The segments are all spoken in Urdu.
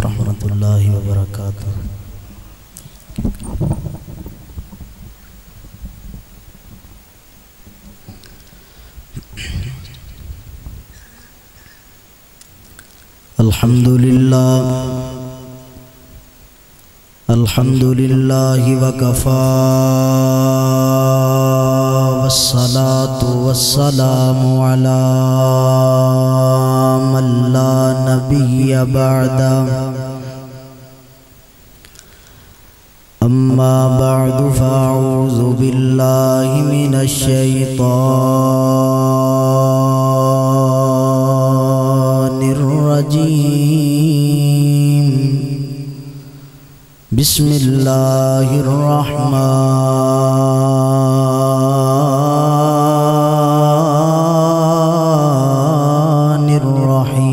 ورحمۃ اللہ وبرکاتہ۔ الحمد للہ وکفا والصلاة والسلام علی من لا نبی بعد، اما بعد فاعوذ باللہ من الشیطان الرجیم، بسم اللہ الرحمن الرحیم۔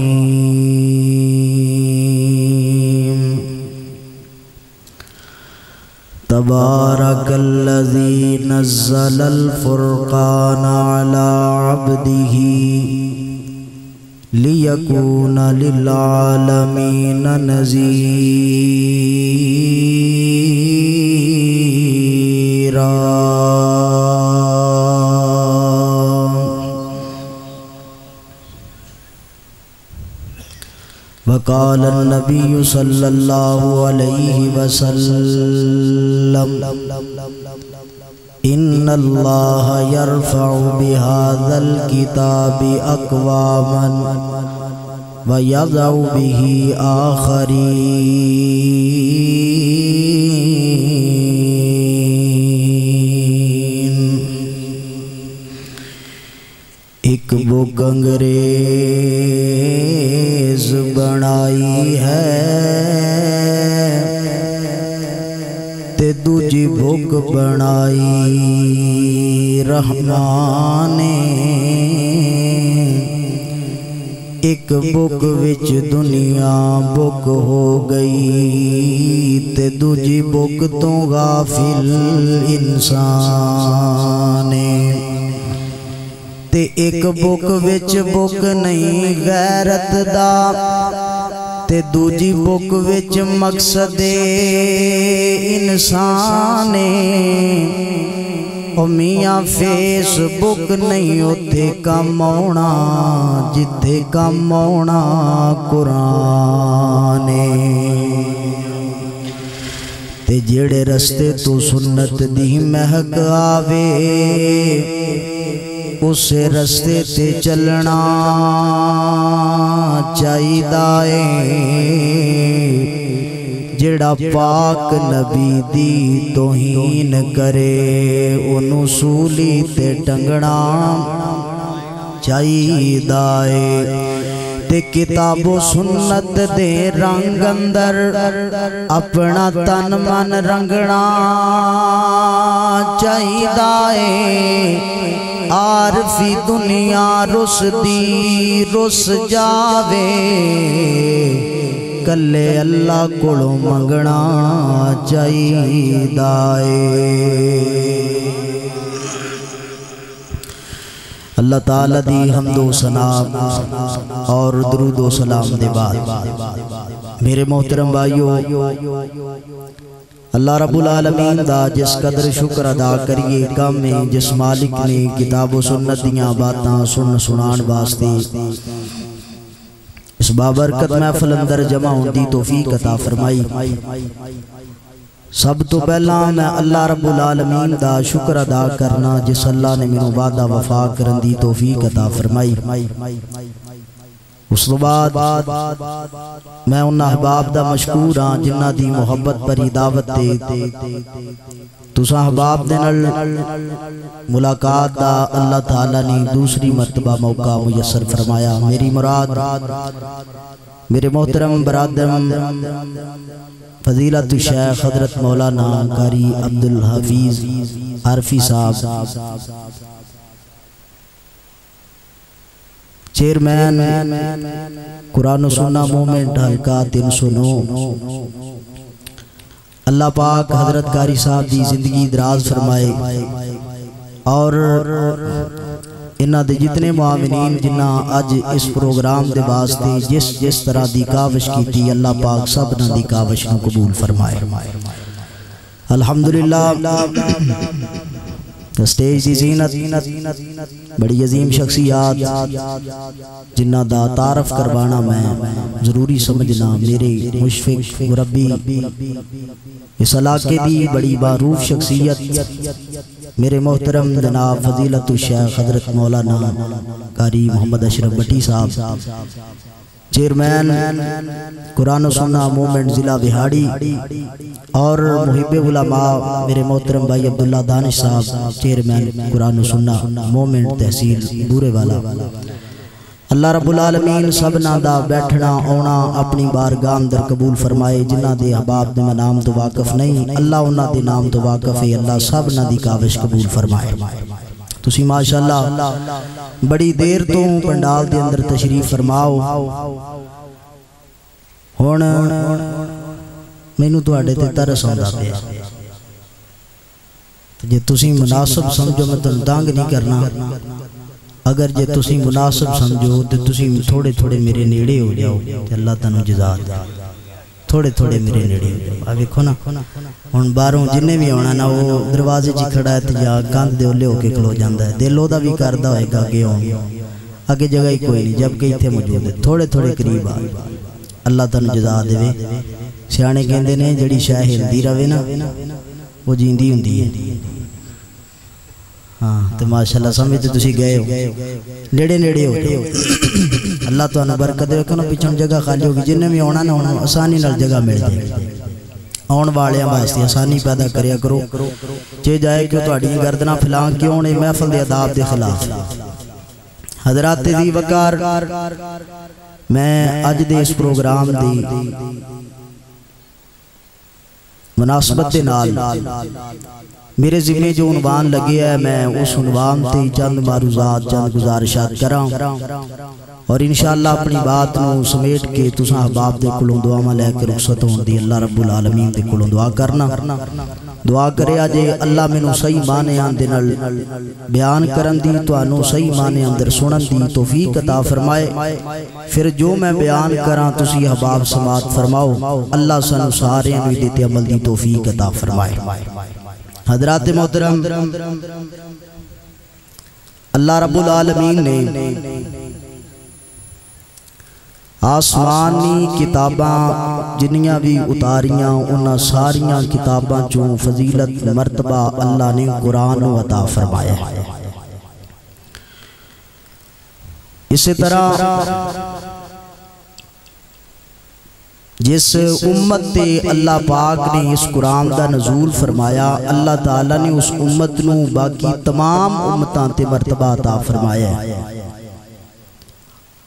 تبارک الذی نزل الفرقان علی عبدہ لیکون للعالمین نذیرا۔ وقال النبی صلی اللہ علیہ وسلم ان اللہ یرفع بہذا الکتاب اقواما ویضع بہ آخرین۔ ایک بک انگریز بنائی ہے تے دوجی بک بنائی رحمان نے۔ ایک بک وچ دنیا بک ہو گئی تے دوجی بک تو غافل انسان ہے۔ تے ایک بک وچ بک نہیں غیرت دا تے دوجی بک وچ مقصد انسان ہے۔ او میاں فیس بک نہیں اوتھے کم آونا جتھے کم آونا قرآن ہے۔ تے جڑے رستے تو سنت دی مہک آوے اسے رستے تے چلنا چاہیے۔ جڑا پاک نبی دی توہین کرے انہوں سولی تے ٹنگنا چاہیے۔ تے کتاب و سنت دے رنگ اندر اپنا تن من رنگنا چاہیے۔ عارفی دنیا رس دی رس جاوے کلے اللہ کولوں منگنا چاہیے۔ اللہ تعالیٰ دی حمد و ثنا اور درود و سلام دے بعد میرے محترم بھائیو، اللہ رب العالمین دا جس قدر شکر ادا کریے کام میں جس مالک نے کتاب و سنت دیاں باتاں سنان واسطے اس بابرکت محفل اندر جمع ہوندی توفیق عطا فرمائی۔ سب تو پہلا میں اللہ رب العالمین دا شکر ادا کرنا جس اللہ نے منو وعدہ وفا کرن دی توفیق عطا فرمائی۔ اس بعد میں ان احباب دا مشکور ہاں جنہ دی محبت پری دعوت دے تو احباب دے نال ملاقات دا اللہ تعالیٰ نے دوسری مرتبہ موقع میسر فرمایا۔ میری مراد میرے محترم برادرم فضیلت شیخ حضرت مولانا قاری عبدالحفیظ عارفی صاحب چیئرمین قرآن و سنہ مومنٹ حلقہ 309، اللہ پاک حضرت قاری صاحب دی زندگی دراز فرمائے اور انہاں دے جتنے معاونین جنہاں اج اس پروگرام دے واسطے جس طرح دی کاوش کی اللہ پاک سب نہ دی کاوش نو قبول فرمائے الحمدللہ سٹیج دی زینت بڑی عظیم شخصیات جنہ دا تعارف کروانا میں ضروری سمجھنا میرے مشفق مربی اس علاقے دی بڑی معروف شخصیت میرے محترم جناب فضیلت الشیخ حضرت مولانا قاری محمد اشرف بٹی صاحب چیئرمین قرآن و سنہ مومنٹ ضلع بہاڑی اور محب علماء میرے محترم بھائی عبداللہ دانش صاحب چیئرمین قرآن و سنہ مومنٹ تحصیل بورے والا اللہ رب العالمین سبنا دا بیٹھنا اونا اپنی بارگاہ اندر قبول فرمائے جنہ دے احباب دے میں نام تو واقف نہیں اللہ انہ دے نام تو واقف ہے اللہ سبنا دی کاوش قبول فرمائے تسی ماشاءاللہ بڑی دیر تو پنڈال دے اندر تشریف فرماؤ ہون مینوں تواڈے تے ترس آندا پیا جے تسی مناسب سمجھو میں تنوں تنگ نہیں کرنا اگر جے تسی مناسب سمجھو تے تسی تھوڑے تھوڑے میرے نیڑے ہو جاؤ تے اللہ تنوں جزا دے تھوڑے تھوڑے میرے نیڑے ہو جاؤ آ ویکھو نا ہن باہروں جننے بھی آنا نا وہ دروازے چ کھڑا ہے تے یا کاندھ دے اولے ہو کے کھلو جاندا ہے دل اودا بھی کردا ہوئے گا اگے آگے جگہ ہی کوئی نہیں جب کہ ایتھے موجود ہے تھوڑے تھوڑے قریب آ اللہ تنوں جزا دے سیانے کہندے نے جڑی شے ہلدی رہے نا وہ جیندی ہوندی ہے ہاں تو ماشاءاللہ سمجھتے تسی گئے ہو نیڑے نیڑے ہو اللہ تو انہوں برکت دے کنو پیچھوں جگہ خالی ہوگی جنہیں بھی آنا نہ ہونا آسانی نال جگہ مل جائے آن والے واسطے آسانی پیدا کریا کرو چے جائے کہ تو اڑی گردنا پھلان کیوں نے محفل دے عذاب دے خلاف حضرات دی وقار میں اج دے اس پروگرام دی مناسبت دے نال میرے ذمہ جو عنوان لگے ہے میں اس عنوان تے چند معروضات چند گزارشات کراں اور انشاءاللہ اپنی بات نو سمیٹ کے تساں احباب دے کولوں دعاواں لے کے رخصت ہون دی اللہ رب العالمین دے کولوں دعا کرنا دعا کرے اجے اللہ مینوں صحیح معنی دے نال بیان کرن دی تانوں صحیح معنی اندر سنن دی توفیق عطا فرمائے پھر جو میں بیان کراں تسی احباب سماعت فرماؤ اللہ سانوں سارے نوں دے عمل دی توفیق عطا فرمائے حضرات محترم اللہ رب العالمین نے آسمانی کتاباں جنیاں بھی اتاریاں انہاں ساریاں کتاباں چوں فضیلت مرتبہ اللہ نے قرآن عطا فرمایا ہے اسی طرح جس امت تے اللہ پاک نے اس قرآن دا نزول فرمایا اللہ تعالیٰ نے اس امت نو باقی تمام امتاں تے مرتبہ عطا فرمایا ہے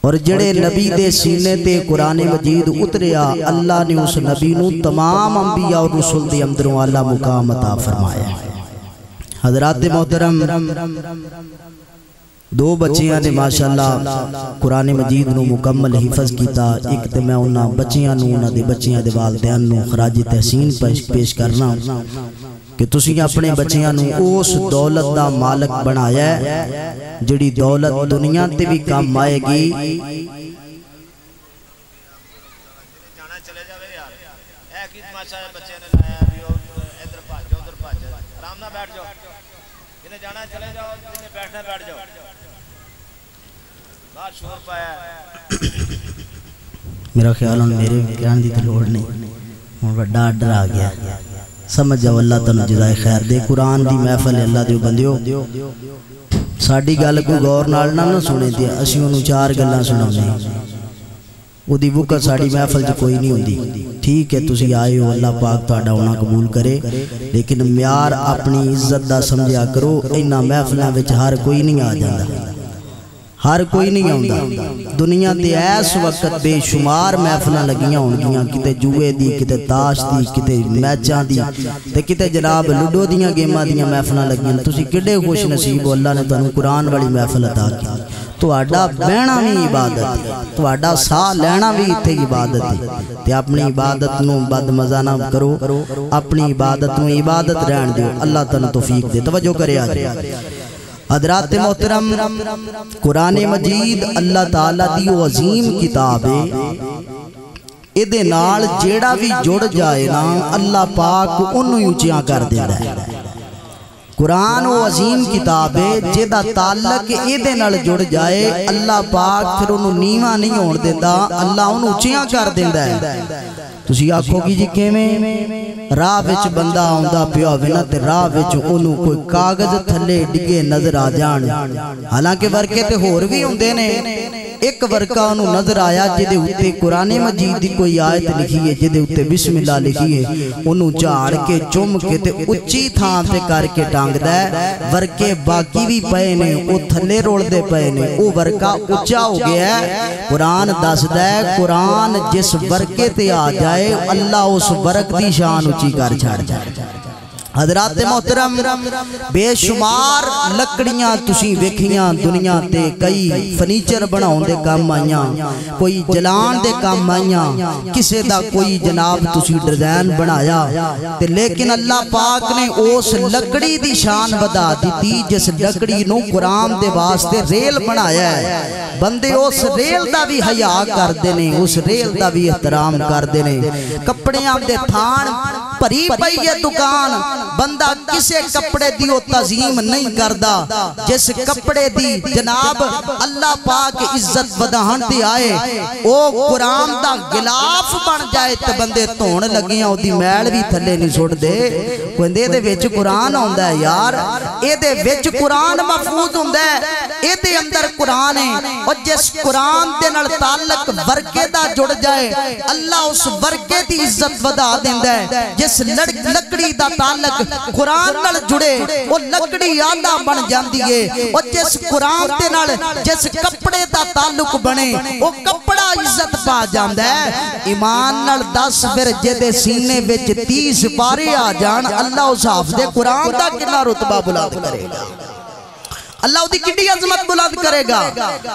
اور جڑے نبی دے سینے تے قرآن مجید اتریا اللہ نے اس نبی نو تمام انبیاء اور رسول دے اندروں اعلیٰ مقام عطا فرمایا ہے حضرات محترم دو بچیاں نے ماشاءاللہ قرآن مجید نو مکمل حفظ کیتا ایک تے میں انہاں بچیاں نو انہاں دے بچیاں دے والدین نو خراج تحسین پیش کرنا کہ تسی اپنے بچیاں نو اس دولت دا مالک بنایا ہے جڑی دولت دنیا تے بھی کام آئے گی میرا خیال ہے میرے کہنے دی لوڑ نہیں ہن بڑا ڈر آ گیا سمجھ جاؤ اللہ تعالی جزائے خیر دے قرآن دی محفل اللہ دیو بندیو ساڈی گل کوئی غور نال نہ سنے تے اسی اونوں چار گلاں سناونے او دی وقت ساڈی محفل چ کوئی نہیں ہوندی ٹھیک ہے تسی آئے ہو اللہ پاک تہاڈا ہونا قبول کرے لیکن معیار اپنی عزت دا سمجھیا کرو انہاں محفلاں وچ ہر کوئی نہیں آ جاندا ہر کوئی نہیں آندا دنیا تے ایس وقت بے شمار محفلاں لگیاں ہونگیاں کتے جوئے دی کتے تاش دی کتے میچاں دی تے کتے جناب لڈو دیاں گیماں دیاں محفلاں لگیاں تسی کڈے خوش نصیب ہو اللہ نے تانوں قرآن والی محفل عطا کی تہاڈا بہنا بھی عبادت ہے تہاڈا ساہ لینا بھی ایتھے عبادت ہے تے اپنی عبادت نو بد مزہ نہ کرو اپنی عبادت نو عبادت رہن دیو اللہ تانوں توفیق دے توجہ کرے آج حضرات محترم قرآن مجید اللہ تعالیٰ دی وہ عظیم کتاب ہے، ادھے نال جیڑا بھی جڑ جائے نا اللہ پاک انہوں اونچیاں کر دینا ہے۔ قرآن وہ عظیم کتاب ہے جیدہ تعلق ادھے نال جڑ جائے اللہ پاک پھر انہوں نیمہ نہیں ہون دیتا، اللہ انہوں اونچیاں کر دینا ہے۔ تسی آنکھوں کی جی کیویں راہ وچ بندہ آندا پیا ہووے نا تے راہ وچ اونوں کوئی کاغذ تھلے ڈگے نظر آ جان، حالانکہ ورکے تے ہور بھی ہوندے نے، ایک ورکہ انہوں نظر آیا جدے اتے قرآن مجید دی کوئی آیت لکھی ہے، جدے اتے بسم اللہ لکھی ہے، انہوں جھاڑ کے چم کے تے اچھی تھان تے کر کے ٹانگ دے، ورکے باقی بھی پئے نے او تھلے روڑ دے پئے نے، او ورکہ اچھا ہو گیا ہے۔ قرآن دس دے قرآن جس ورکے تے آ جائے اللہ اس ورک دی شان اچھی کر چھاڑ جائے۔ حضرات محترم بے شمار لکڑیاں تسی ویکھیاں دنیا تے، کئی فرنیچر بناؤں دے کام آئیاں، کوئی جلان دے کام آئیاں، کسے دا کوئی جناب تسی ڈیزائن بنایا تے، لیکن اللہ پاک نے اس لکڑی دی شان بدا دیتی جس لکڑی نو قرآن دے واسطے ریل بنایا ہے۔ بندے اس ریل دا بھی حیا کر دینے، اس ریل دا بھی احترام کر دینے۔ کپڑیاں دے تھان پری پئی ہے دکان، بندہ کسے کپڑے دیو تعظیم نہیں کردہ، جس کپڑے دی جناب اللہ پاک عزت ودہن دی آئے او قرآن دا غلاف بن جائے تے بندے تون لگیاں او دی میل بھی تھلے نہیں سوڑ دے۔ کوئی دے وچ قرآن ہوندہ ہے یار، اے دے وچ قرآن محفوظ ہوندہ ہے، اے دے اندر قرآن ہے، اور جس قرآن دے نال تعلق ورکے دا جڑ جائے اللہ اس ورکے دی عزت ودا دیندہ ہے۔ جس لکڑی دا تعلق قرآن نال جڑے وہ لکڑی آدھا بن جاندی ہے، اور جس قرآن تے نال جس کپڑے دا تعلق بنے وہ کپڑا عزت پا جاندہ ہے۔ ایمان نال 10 پھر جدے سینے وچ 30 پارے آ جان اللہ اس حافظ قرآن دا کنا رتبہ بلند کرے گا، اللہ دی کڈی عظمت بلند کرے گا،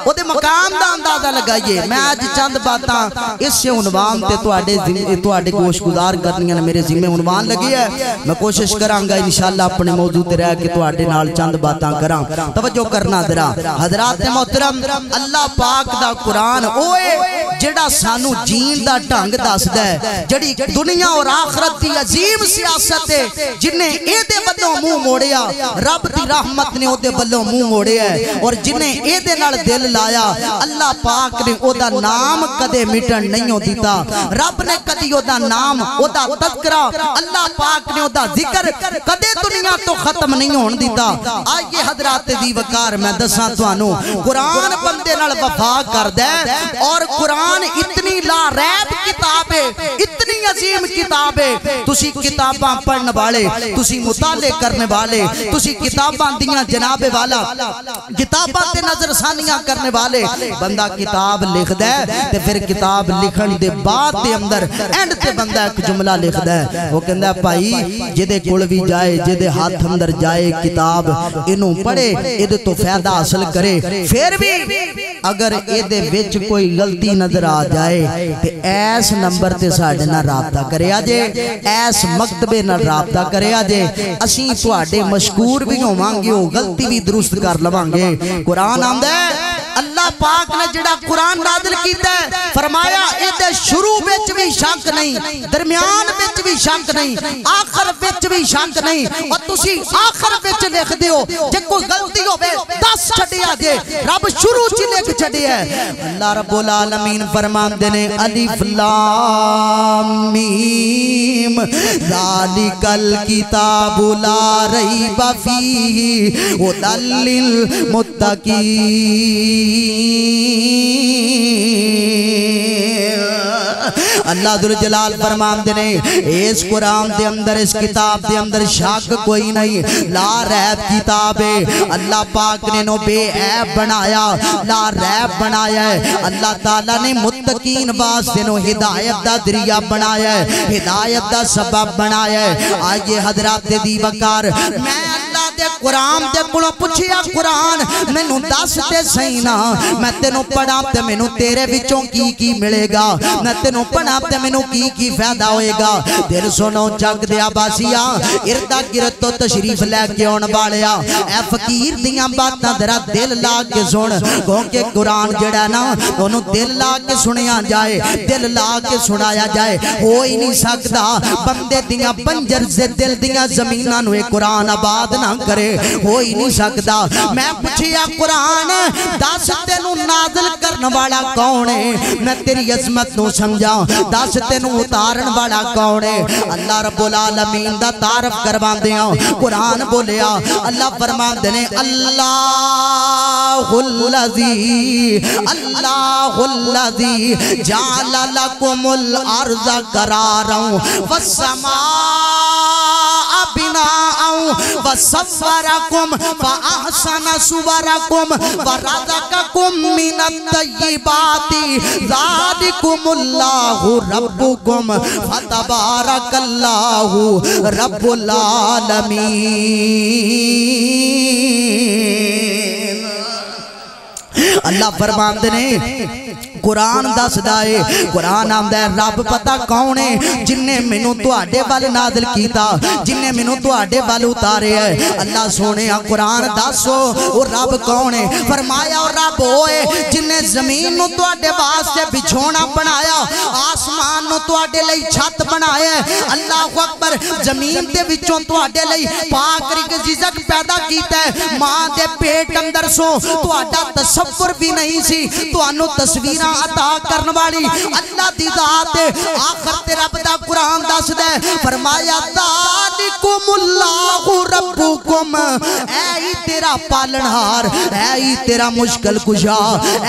او دے مقام دا اندازہ لگائیے۔ میں آج چند باتاں اس سے عنوان تے تواڈے گوش گزار کرنیاں نے، میرے ذمہ عنوان لگی ہے، میں کوشش کرانگا انشاءاللہ اپنے موضوع تے رہ کے تواڈے نال چند باتاں کراں، توجہ کرنا ذرا۔ حضرات محترم اللہ پاک دا قرآن اوے جڑا سانو جین دا ڈھنگ دسدا ہے، جڑی دنیا اور آخرت دی عظیم سیاست ہے، جنہیں اے دے بلوں منہ موڑیا رب دی رحمت نے او دے بلوں منہ موڑے ہے، اور جنہیں اے دے نال دل لایا اللہ پاک نے او دا نام کدے مٹن نہیں ہو دیتا، رب نے کدی او دا نام او دا تذکرہ اللہ پاک نے او دا ذکر کدے دنیا تو ختم نہیں ہون دیتا۔ آئیے حضرات دی وقار میں دساں توانو، قرآن بندے نال وفا کر دے، اور قرآن اتنی لا ریب کتاب ہے، اتنی عظیم کتاب ہے، تسی کتاباں پڑھنے والے، تسی مطالعے کرنے والے، تسی کتاباں دیاں جناب والا، کتاباں تے نظر ثانیاں کرنے والے، بندہ کتاب لکھ دے تے پھر کتاب لکھن دے بعد دے اندر اینڈ تے بندہ ایک جملہ لکھ دے، وہ کہندہ بھائی جدے کول بھی جائے، جدے ہاتھ اندر جائے کتاب انہوں پڑھے، ادھے تو فائدہ حاصل کرے، پھر بھی اگر ادھے وچ کوئی غلطی نظر آ جائے تے ایس نمبر تے ساڑھے نہ رابطہ کرے آجے، ایس مکتبے نہ رابطہ کرے آجے، اسیں تواڈے مشکور بھی ہوں مانگے ہو، غلطی بھی درست کر لوانگے۔ قرآن آمد ہے اللہ پاک نے جڑا قرآن نازل کیتا ہے، فرمایا ایدے شروع بچ بھی شک نہیں، درمیان بچ بھی شک نہیں، آخر بچ بھی شک نہیں، اور تسی آخر بچ لکھ دیو، جے کوئی غلطی ہو بے 10 چھڑے آجے، رب شروع چی لکھ چھڑے ہے۔ اللہ رب العالمین فرمان دینے الف لام میم ذالک الکتاب لا ریب فیہ ھدی للمتقین۔ اللہ ذوالجلال فرمان دینے اس قرآن دے اندر، اس کتاب دے اندر شک کوئی نہیں، لا ریب کتاب ہے، اللہ پاک نے نو بے عیب بنایا، لا ریب بنایا ہے، اللہ تعالیٰ نے متقین واسطے نو ہدایت دا ذریعہ بنایا ہے، ہدایت دا سبب بنایا ہے۔ آئیے حضرات دی وقار میں اللہ دے قرآن دے کلوں پوچھیا قرآن مینوں دس تے صحیح نا میں تینوں پڑھا تے مینوں تیرے وچوں کی ملے گا میں تینوں پڑھا تے مینوں کی فائدہ ہوئے گا دل سنو جگ دیا باسیا اردا گرد تو تشریف لے کے آن والیا اے فقیر دیاں باتاں درا دل لا کے سن کیونکہ قرآن جڑا نا انہوں دل لا کے سنیا جائے دل لا کے سنایا جائے ہو ہی نہیں سکتا بندے دیاں بنجر سے دل دیاں زمیناں نوے قرآن آباد نہ کرے ہو ہی نہیں سکتا میں پوچھیا قرآن دس تینوں نازل کرن والا کون ہے میں تیری عظمت نو سمجھا دس تینوں اتارن والا کون ہے اللہ رب العالمین دا تعارف کروان دیا قرآن بولیا اللہ فرمان دینے اللہ الذی جعل لکم الارض قرارا والسماء بناء وصورکم فاحسن صورکم ورزقکم من الطیبات ذالکم اللہ ربکم فتبارک اللہ رب العالمین اللہ فرمان دینے قرآن دس دائے قرآن آمدہ ہے رب پتہ کون ہے جن نے منو تو آڈے والے نازل کیتا جن نے منو تو آڈے والے اتارے ہے اللہ سونے قرآن دسو اور رب کون ہے فرمایا اور رب ہوئے جن نے زمین نو تو آڈے واسطے بچھونا بنایا آسمان نو تو آڈے لئی چھت بنایا اللہ اکبر زمین دے بچھوں تو آڈے لئی پاک رزق پیدا کیتا ہے ماں دے پیٹ اندر سو تو آڈا تصور بھی نہیں سی تو انو تصویرہ عطا کرن والی اللہ دی ذات آخر تے رب دا قرآن دس دے فرمایا ذالکم اللہ ربکم اے تیرا پالنہار اے تیرا مشکل کشا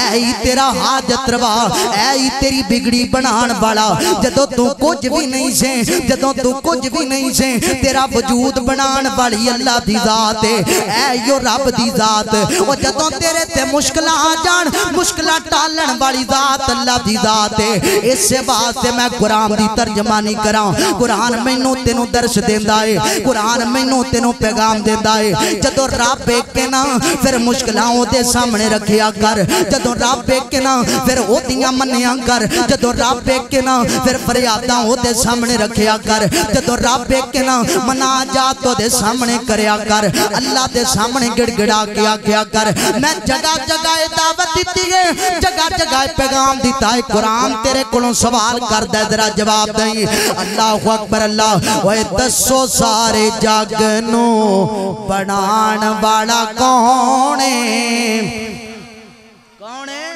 اے تیرا حاجت روا اے تیری بگڑی بنان والا جدو تو کچھ بھی نہیں سے جدو تو کچھ بھی نہیں سے تیرا وجود بنان والی اللہ دی ذات اے یو رب دی ذات اور جدو تیرے تے مشکلہ آ جان مشکلہ ٹالن والی ذات اللہ دی ذات ہے اس سے واسطے میں قرآن دی ترجمانی کراں قرآن مینوں تینوں درس دیندا ہے قرآن مینوں تینوں پیغام دیندا ہے جدوں رب ایک کے نا پھر مشکلاں او دے سامنے رکھیا کر جدوں رب ایک کے نا پھر او دیاں منیا کر جدوں رب ایک کے نا پھر فریاداں او دے سامنے رکھیا کر جدوں رب ایک کے نا مناجات او دے سامنے کریا کر اللہ دے سامنے گڑ گڑا کیا کر میں جگہ جگہ دعوت دیتی ہے جگہ جگہ پیغام دیتا ہے قرآن تیرے کلوں سوال کر دے ذرا جواب دیں اللہ اکبر اللہ وہ دسو سارے جاگنو بنان والا کون ہے کون ہے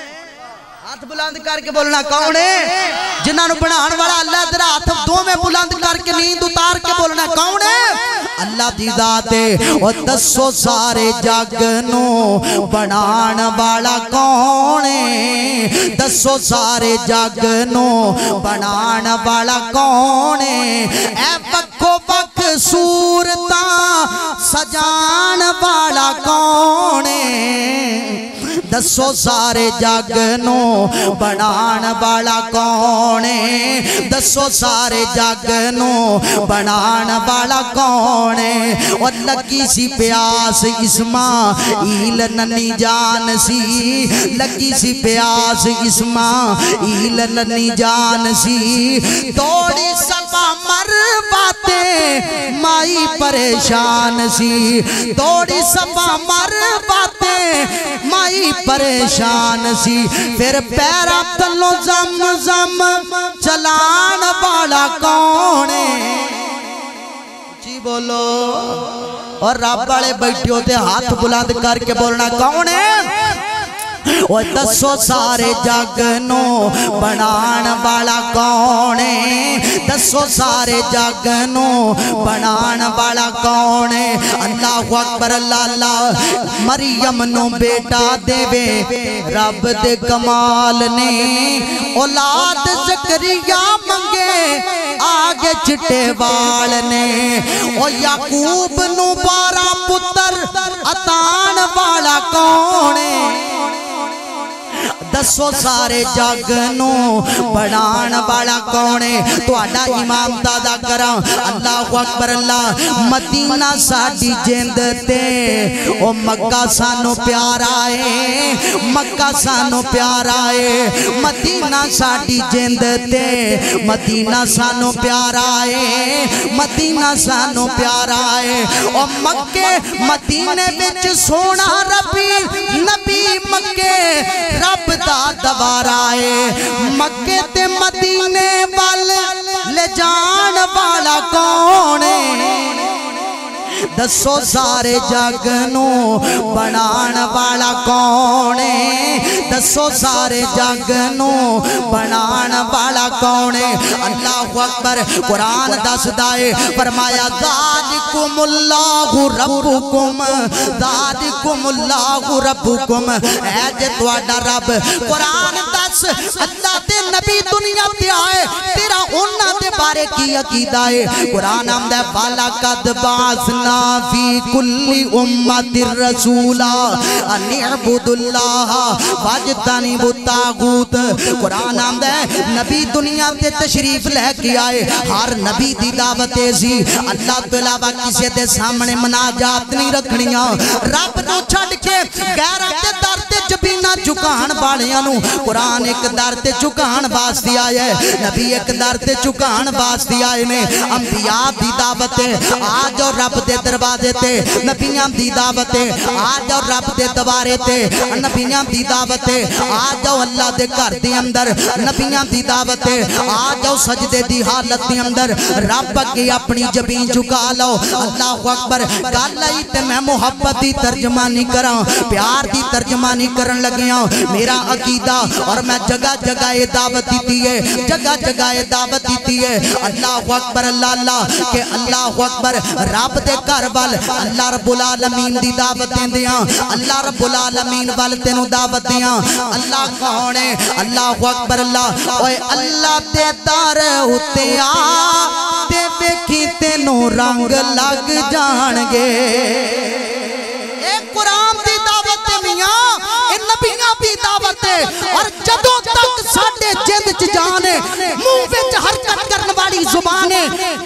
ہاتھ بلند کر کے بولنا کون ہے جنہاں نو بنان والا اللہ ذرا ہاتھ دو میں بلند کر کے نیند اتار کے بولنا کون ہے اللہ دی ذات ہے اور دسو سارے جاگنو بنان والا کون ہے دسو سارے جاگنو بنان والا کون ہے اے وکھو وک صورتاں سجان والا کون ہے دسو سارے جاگنو بنان والا کون ہے دسو سارے جاگنو بنان والا کون ہے اور لگی سی پیاس اسماعیل ننی جان سی لگی سی پیاس اسماعیل ننی جان سی توڑی سبا مر باتیں مائی پریشان سی توڑی سبا مر باتیں مائی پریشان سی پھر پیرا تلو زم زم چلان والا کون ہے جی بولو اور رب والے بیٹھے ہوتے ہاتھ بلند کر کے بولنا کون ہے وہ دسو سارے جاگنو بنان والا کون ہے دسو سارے جاگنو بنان والا کون ہے اللہ اکبر اللہ اللہ مریم نو بیٹا دے وے رب دے کمال نے اولاد زکریا منگے آگے چٹے وال نے او یعقوب نو 12 پتر عطان والا کون ہے دسو سارے جگ نو بنان والا کون ہے تہاڈا امام دادا کراں اللہ اکبر اللہ مدینہ ساڈی جند تے او مکہ سانو پیارا ہے مکہ سانو پیارا ہے مدینہ ساڈی جند تے مدینہ سانو پیارا ہے مدینہ سانو پیارا ہے او مکے مدینے وچ سونا ربی نبی مکے رب دا دوارا ہے مکے تے مدینے وال لے جان والا کون ہے دسو سارے جگ نو بنان والا کون ہے دسو سارے جگ نو بنان والا کون ہے اللہ اکبر قرآن دس دائے فرمایا ذالکم اللہ ربکم ذالکم اللہ ربکم اے جے تواڈا رب قرآن دس اللہ دے نبی دنیا تے آئے تیرا انہاں دے بارے کی عقیدہ ہے قرآن آمدہ فَلَقَدْ بَعَثْنَا فی کل امت الرسولہ ان اعبدوا اللہ واجتنبوا الطاغوت قرآن آمدہ نبی دنیا تے تشریف لے کے آئے ہر نبی دی دعوت سی اللہ تو علاوہ کسی دے سامنے مناجات نہیں رکھنیاں رب نو چھڑ کے غیرہ تے در تے جبینہ چکان بالیاں قرآن ایک در تے چکان واسطے آئے نبی ایک در تے چکان واسطے آئے نے انبیاء دی دعوت آج اور رب دے دروازے تے نبیاں دی دعوت آج اور رب دے دوارے تے نبیاں دی دعوت آج اور اللہ دے گھر دے اندر نبیاں دی دعوت آج اور سجدے دی حالت دے اندر رب کے اپنی جبین چکا لو اللہ اکبر گل آئی تے میں محبت دی ترجمانی کراں پیار دی ترجمانی کرن لگیاں میرا عقیدہ اور میں جگہ جگہ دعوت دیتی ہے جگہ جگہ دعوت دیتی ہے اللہ اکبر اللہ اللہ کہ اللہ اکبر رب دے گھر وال اللہ رب العالمین دی دعوت دیاں اللہ رب العالمین وال تینوں دعوت دیاں اللہ کون ہے اللہ اکبر اللہ اوے اللہ دے در اُتے آ تے ویکھی تینوں رنگ لگ جان گے اے قرآن دی دعوت میاں اے نبیاں دی دعوت اور جدوں تک ساڈے جند چ جانے منہ وچ حرکت کرن والی زبان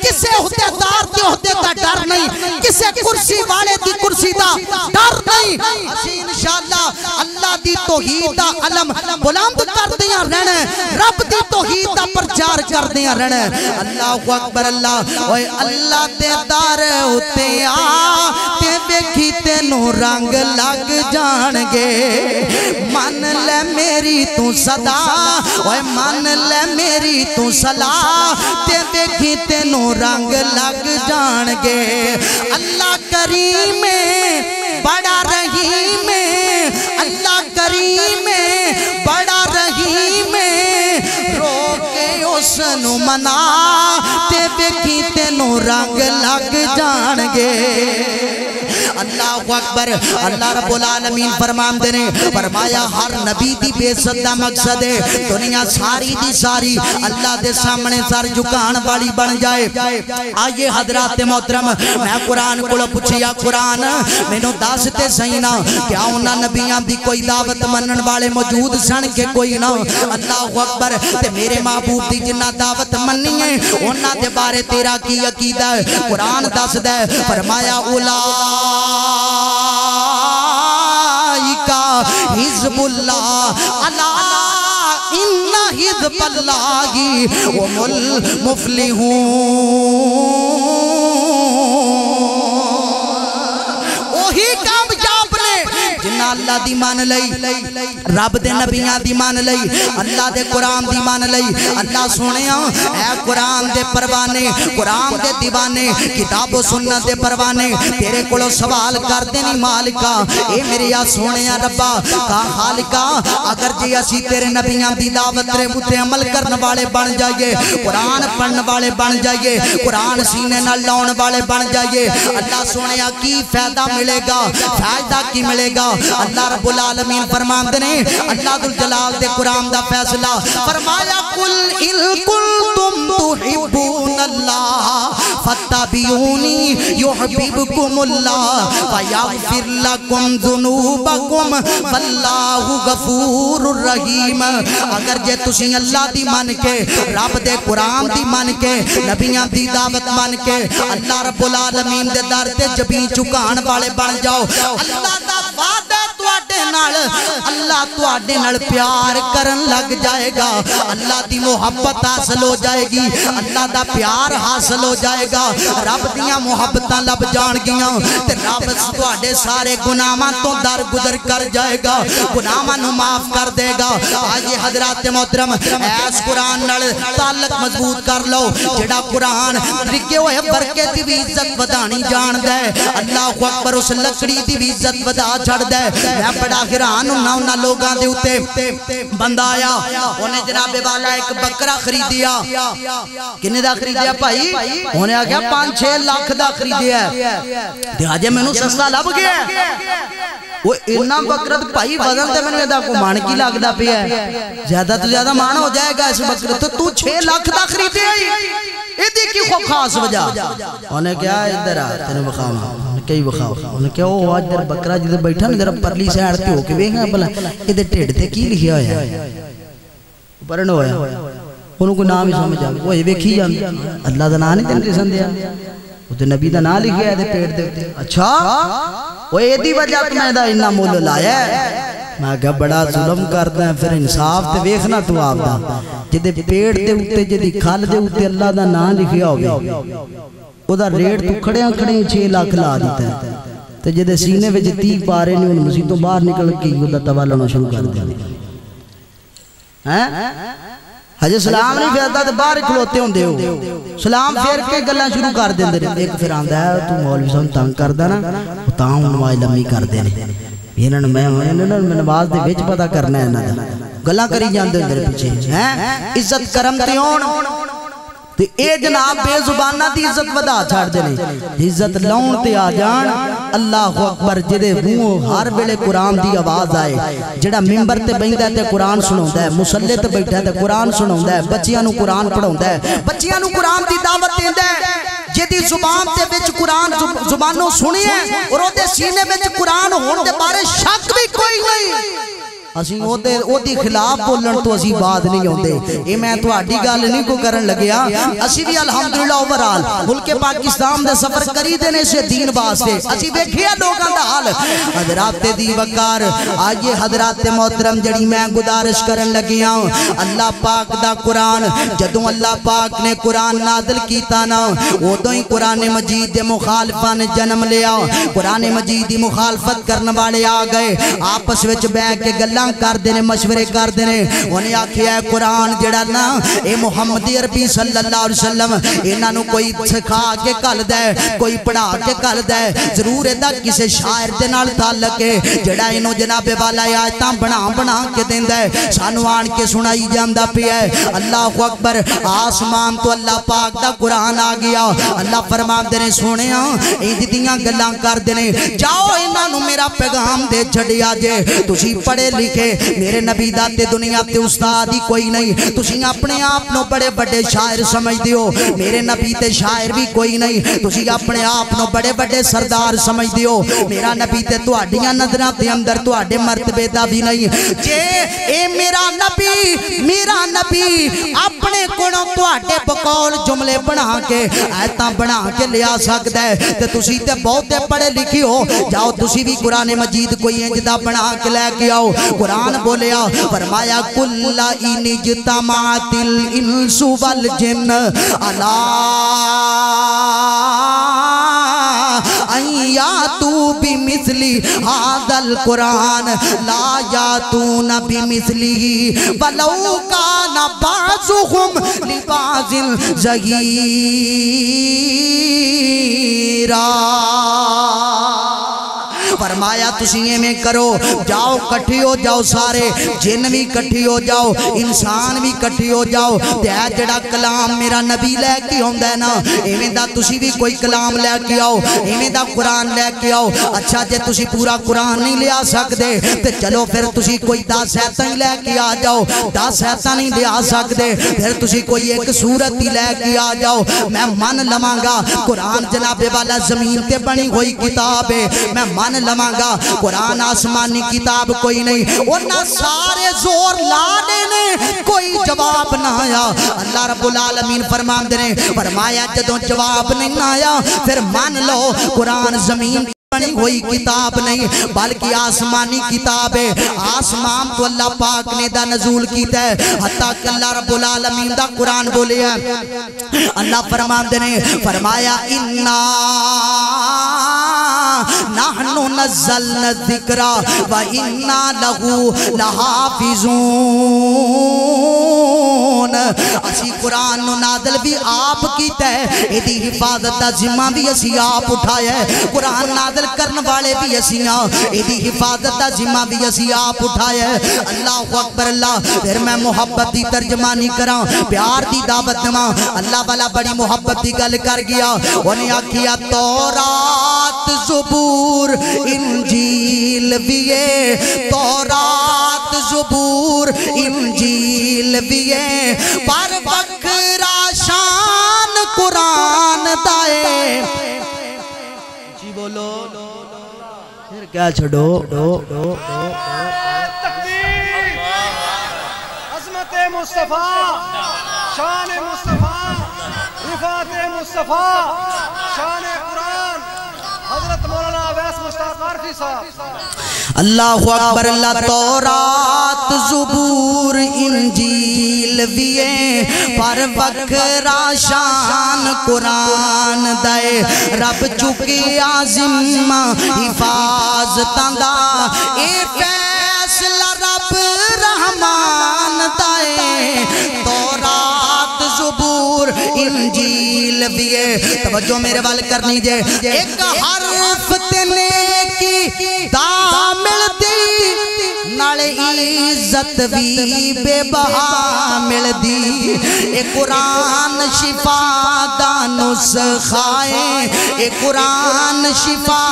کسے عہدیدار تے عہدے دا ڈر نہیں کسے کرسی والے دی کرسی دا ڈر نہیں اسی انشاءاللہ اللہ دی توحید دا علم بلند کر دیاں رہنا رب دی توحید دا پرچار کر دیاں رہنا اللہ اکبر اللہ اوے اللہ دے در اُتے آ تے ویکھی تینوں رنگ لگ جان گے من لے میری تو صدا اوے من لے میری تو صلاح تے ویکھی تینوں رنگ لگ جان گے اللہ کریم بڑا رحیم اللہ کریم بڑا رحیم رو کے اس نو منا تے ویکھی تینوں رنگ لگ جان گے اللہ اکبر اللہ رب العالمین فرمان دینے فرمایا ہر نبی دی بے صدہ مقصد ہے دنیا ساری دی ساری اللہ دے سامنے سر جھکان والی بن جائے آئیے حضرات محترم میں قرآن کو پوچھیا قرآن میں نو داستے سینا کیا انہاں نبیاں دی کوئی دعوت منن والے موجود سن کے کوئی نہ اللہ اکبر تے میرے محبوب دی جنہ دعوت مننی ہے انہاں دے بارے تیرا کی عقیدہ ہے قرآن دس دے فرمایا اولا حزب اللہ اللہ ان حزب اللہ هم المفلحون وہی کامیاب نے جنہ اللہ دی مان لئی رب دے نبیاں دی مان لئی اللہ دے قرآن دی مان لئی اللہ سنیاں اے قرآن دے پروانے قرآن دے دیوانے کتاب و سنت دے پروانے تیرے کولو سوال کر دینی مالکا اے میرے یا سنیاں ربا کا خالقا اگر جی اسی تیرے نبیاں دی دعوت رے متے عمل کرن والے بن جائیے قرآن پڑھن والے بن جائیے قرآن سینے نہ لاؤن والے بن جائیے اللہ سنیاں کی فائدہ ملے گا فائدہ کی ملے گا اللہ رب العالمین فرمان دینے اللہ ذوالجلال دے قرآن دا فیصلہ فرمایا قل ان کنتم تحبون اللہ فاتبعونی یحببکم اللہ ویغفر لکم ذنوبکم واللہ غفور الرحیم۔ اگر جے تسی اللہ دی من کے، رب دے قرآن دی من کے، نبیاں دی دعوت من کے، اللہ رب العالمین دے در تے جبین چکان والے بن جاؤ، اللہ دا وعدہ تواڈے نال، اللہ تواڈے نال پیار کرن لگ جائے گا، اللہ دی محبت حاصل ہو جائے گی، اللہ دا پیار حاصل ہو جائے گا، رب دیاں محبتاں لب جان گیاں تے رب تواڈے سارے گناہاں تو در گزر کر جائے گا، گناہاں نو معاف کر دے گا۔ آج حضرات محترم ایس قرآن نال تعلق مضبوط کر لو، جڑا قرآن رکے ہوئے برکے دی بھی عزت ودانی جان دے، اللہ اکبر اس لکڑی دی بھی عزت ودا چھڑ دے۔ میں بڑا حیران ہونا لوگاں دے اتے بندہ آیا، انہیں جناب والا ایک بکرا خریدیا، کنے دا خریدیا بھائی؟ انہیں آگیا 5-6 لاکھ دا خریدیا ہے، آجے میں نو سستا لب گیا ہے، وہ اتنا بکرت بھائی وزن تے میں نے دا کو مان کی لگ دا پیا ہے، زیادہ تو زیادہ مان ہو جائے گا اس بکرت، تو 6 لاکھ دا خریدے آئی، ایدی کی خو خاص وجہ؟ انہیں کیا ادھر آ تینے بخاؤں کئی بخاؤں، انہیں کیا وہ آج در بکرہ جدھر بیٹھا نہیں در پرلی سے آڑتے ہو کے بیگا بلا ادھر ٹیڑ تے کی لکھیا ہویا پرن ہویا، انہوں کو نام ہی سمجھ آگا، وہ ایوے جاندی اللہ دا نام نہیں تین رسن دیا، وہ تو نبی دا نام لکھیا ہے دے پیڑ دے، اچھا وہ ایدی وجہ تو میں دا انہا مول لایا ہے، میں کہا بڑا ظلم کرتا ہے، پھر انصاف تے ویکھنا تو آپ دا، جدے پیڑ دے ہوتے جدی کھال دے ہوتے اللہ دا نام لکھیا ہوگی، او دا ریٹ تو کھڑیاں 6 لاکھ لا دیتا ہے، تو جدے سینے وچ 30 پارے نہیں ان مسیح تو باہر نکل کے او دا توالنا شروع کر دیا، حجر سلام نہیں پھیرتا تو باہر کھلوتے ہوں دے ہو، سلام پھیر کے گلہ شروع کر دیں دے، ایک پھر آندہ ہے تو مولوی صاحب تانگ کر دینا، تاں انوائی لمحی کر دینے، انہوں نے نواز دے ویچ پتا کرنا ہے نا گلہ کری جان دے اندر پیچھے، عزت کرم تیون، تو اے جناب بے زبانہ دی عزت ودا چھاڑ دینے، عزت لون تے آ جان، اللہ اکبر جدے وہ ہر بیلے قرآن دی آواز آئے، جڑا ممبر تے بیندہ ہے تے قرآن سنوں دے، مسلح تے بیٹھا ہے تے قرآن سنوں دے، بچیاں نو قرآن پڑھوں دے، بچیاں نو قرآن دی دعوت دیں دے، جدی زبان تے بچ قرآن زبانوں سنی ہے، اور او دے سینے بچ قرآن ہون دے بارے شک بھی کوئی نہیں، اسی او دی خلاف بولن تو اسی بات نہیں ہوندے، اے میں تو آڈی گال نہیں کو کرن لگیا، اسی بھی الحمدللہ اوورال ملک پاکستان دے سفر کری دینے سے دین واسطے، اسی دیکھیا لوگاں دا حال، حضرات دی وقار، آئیے حضرات محترم جڑی میں گزارش کرن لگیا، اللہ پاک دا قرآن، جدوں اللہ پاک نے قرآن نازل کیتا نا، وہ تو ہی قرآن مجید دے مخالفہ نے جنم لیا، قرآن مجید دی مخالفت کرنے والے آ گئے، آپس وچ بے کے گلہ کر دینے مشورے کر دینے، انہیں آکھیا ہے قرآن جڑا نا اے محمد عربی صلی اللہ علیہ وسلم انہاں نو کوئی سکھا کے کل دے کوئی پڑھا کے کل دے، ضرور ایدہ کسے شاعر دے نال تعلق ہے جڑا انہوں جناب والا آیتاں بنا کے دیں دے سانوان کے سنائی جاندہ پہ ہے۔ اللہ اکبر، آسمان تو اللہ پاک دا قرآن آ گیا، اللہ فرما دینے سونے ایدی دیاں گلاں کر دینے، جاؤ انہاں نو میرا پیغام دے چھڑی آجے، تسی پڑھے لکھے میرے نبی داتے دنیا تے استاد ہی کوئی نہیں، تسی اپنے آپ نو بڑے بڑے شاعر سمجھ دیو، میرے نبی تے شاعر بھی کوئی نہیں، تسی اپنے آپ نو بڑے بڑے سردار سمجھ دیو، میرا نبی تے تو آڈیاں نظرہ تے اندر تو آڈے مرتبے دا بھی نہیں، جے اے میرا نبی اپنے کنوں تو آڈے بقول جملے بنا کے آیتاں بنا کے لیا سکتا ہے، تے تسی تے بہتے پڑھے لکھی ہو، جاؤ تسی بھی قرآن مجید کوئی انجدہ بنا کے لے کے آؤ، قرآن بولیا فرمایا کُلَّ اِنِ اجْتَمَعَتِ الْإِنسُ وَالْجِنُّ عَلَىٰ أَن يَأْتُوا بِمِثْلِ هَذَا الْقُرْآنِ لَا يَأْتُونَ بِمِثْلِهِ وَلَوْ كَانَ بَعْضُهُمْ لِبَعْضٍ ظَهِيرًا فرمایا تسیے میں کرو جاؤ کٹھی ہو جاؤ سارے جن بھی کٹھی ہو جاؤ انسان بھی کٹھی ہو جاؤ تے اے جڑا کلام میرا نبی لے کے ہوندا ہے نا ایویں دا تسی بھی کوئی کلام لے کے آؤ ایویں دا قرآن لے کے آؤ اچھا جے تسی پورا قرآن نہیں لے آ سکدے تے چلو پھر تسی کوئی 10 ایتاں لے کے آ جاؤ 10 ایتاں نہیں لے آ سکدے پھر تسی کوئی ایک سورت ہی لے کے آ جاؤ میں من لواں گا قرآن جناب والا زمین تے بنی ہوئی کتاب ہے میں من لواں گا قرآن آسمانی کتاب کوئی نہیں انہاں سارے زور لانے نے کوئی جواب نہ آیا اللہ رب العالمین فرماندے نے فرمایا جدوں جواب نہیں آیا پھر مان لو قرآن زمین بنی ہوئی کتاب نہیں بلکہ آسمانی کتاب ہے آسمان تو اللہ پاک نے دا نزول کیتا ہے حتیٰ کہ اللہ رب العالمین دا قرآن بولے ہیں اللہ فرماندے نے فرمایا اِنَّا نَحْنُ نَزَّلْنَا الذِّكْرَ وَإِنَّا لَهُ لَحَافِظُونَ اسی قرآن نو نازل بھی آپ کیتا ہے ایدی حفاظت دا ذمہ بھی اسی آپ اٹھایا ہے قرآن نازل کرن والے بھی اسیاں ایدی حفاظت دا ذمہ بھی اسی آپ اٹھایا ہے اللہ اکبر اللہ پھر میں محبت دی ترجمانی کراں پیار دی دعوت دواں اللہ والا بڑی محبت دی گل کر گیا انہیں آکھیا تورات زبور انجیل بیے تورات زبور انجیل بیے پر بکرا شان قرآن دائے جی بولو پھر کیا چھڑو تکبیر عظمت مصطفیٰ شان مصطفیٰ رفعت مصطفیٰ شان قرآن حضرت مولانا ویس مشتاق عارفی صاحب اللہ اکبر اللہ تورات زبور انجیل بیے پر بکرا شان قرآن دائے رب چکی عظیم حفاظتاں دا اے فیصلہ رب رحمان دائے تورات زبور انجیل بیے توجہ میرے وال کرنی جے ایک حرف تینے کی دامل دی نالے عزت بھی بے بہا مل دی اے قرآن شفا دا نسخائے اے قرآن شفا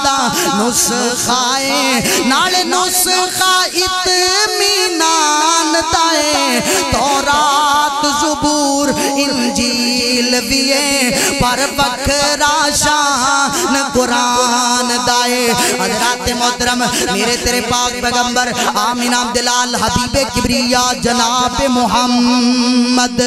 دا نسخائے نالے نسخہ اطمینان دائے تورات زبور انجیل بیے پر بکرا شان قرآن دائے حضرات محترم میرے تیرے پاک پیغمبر آمین عبداللہ حبیب کبریا جناب محمد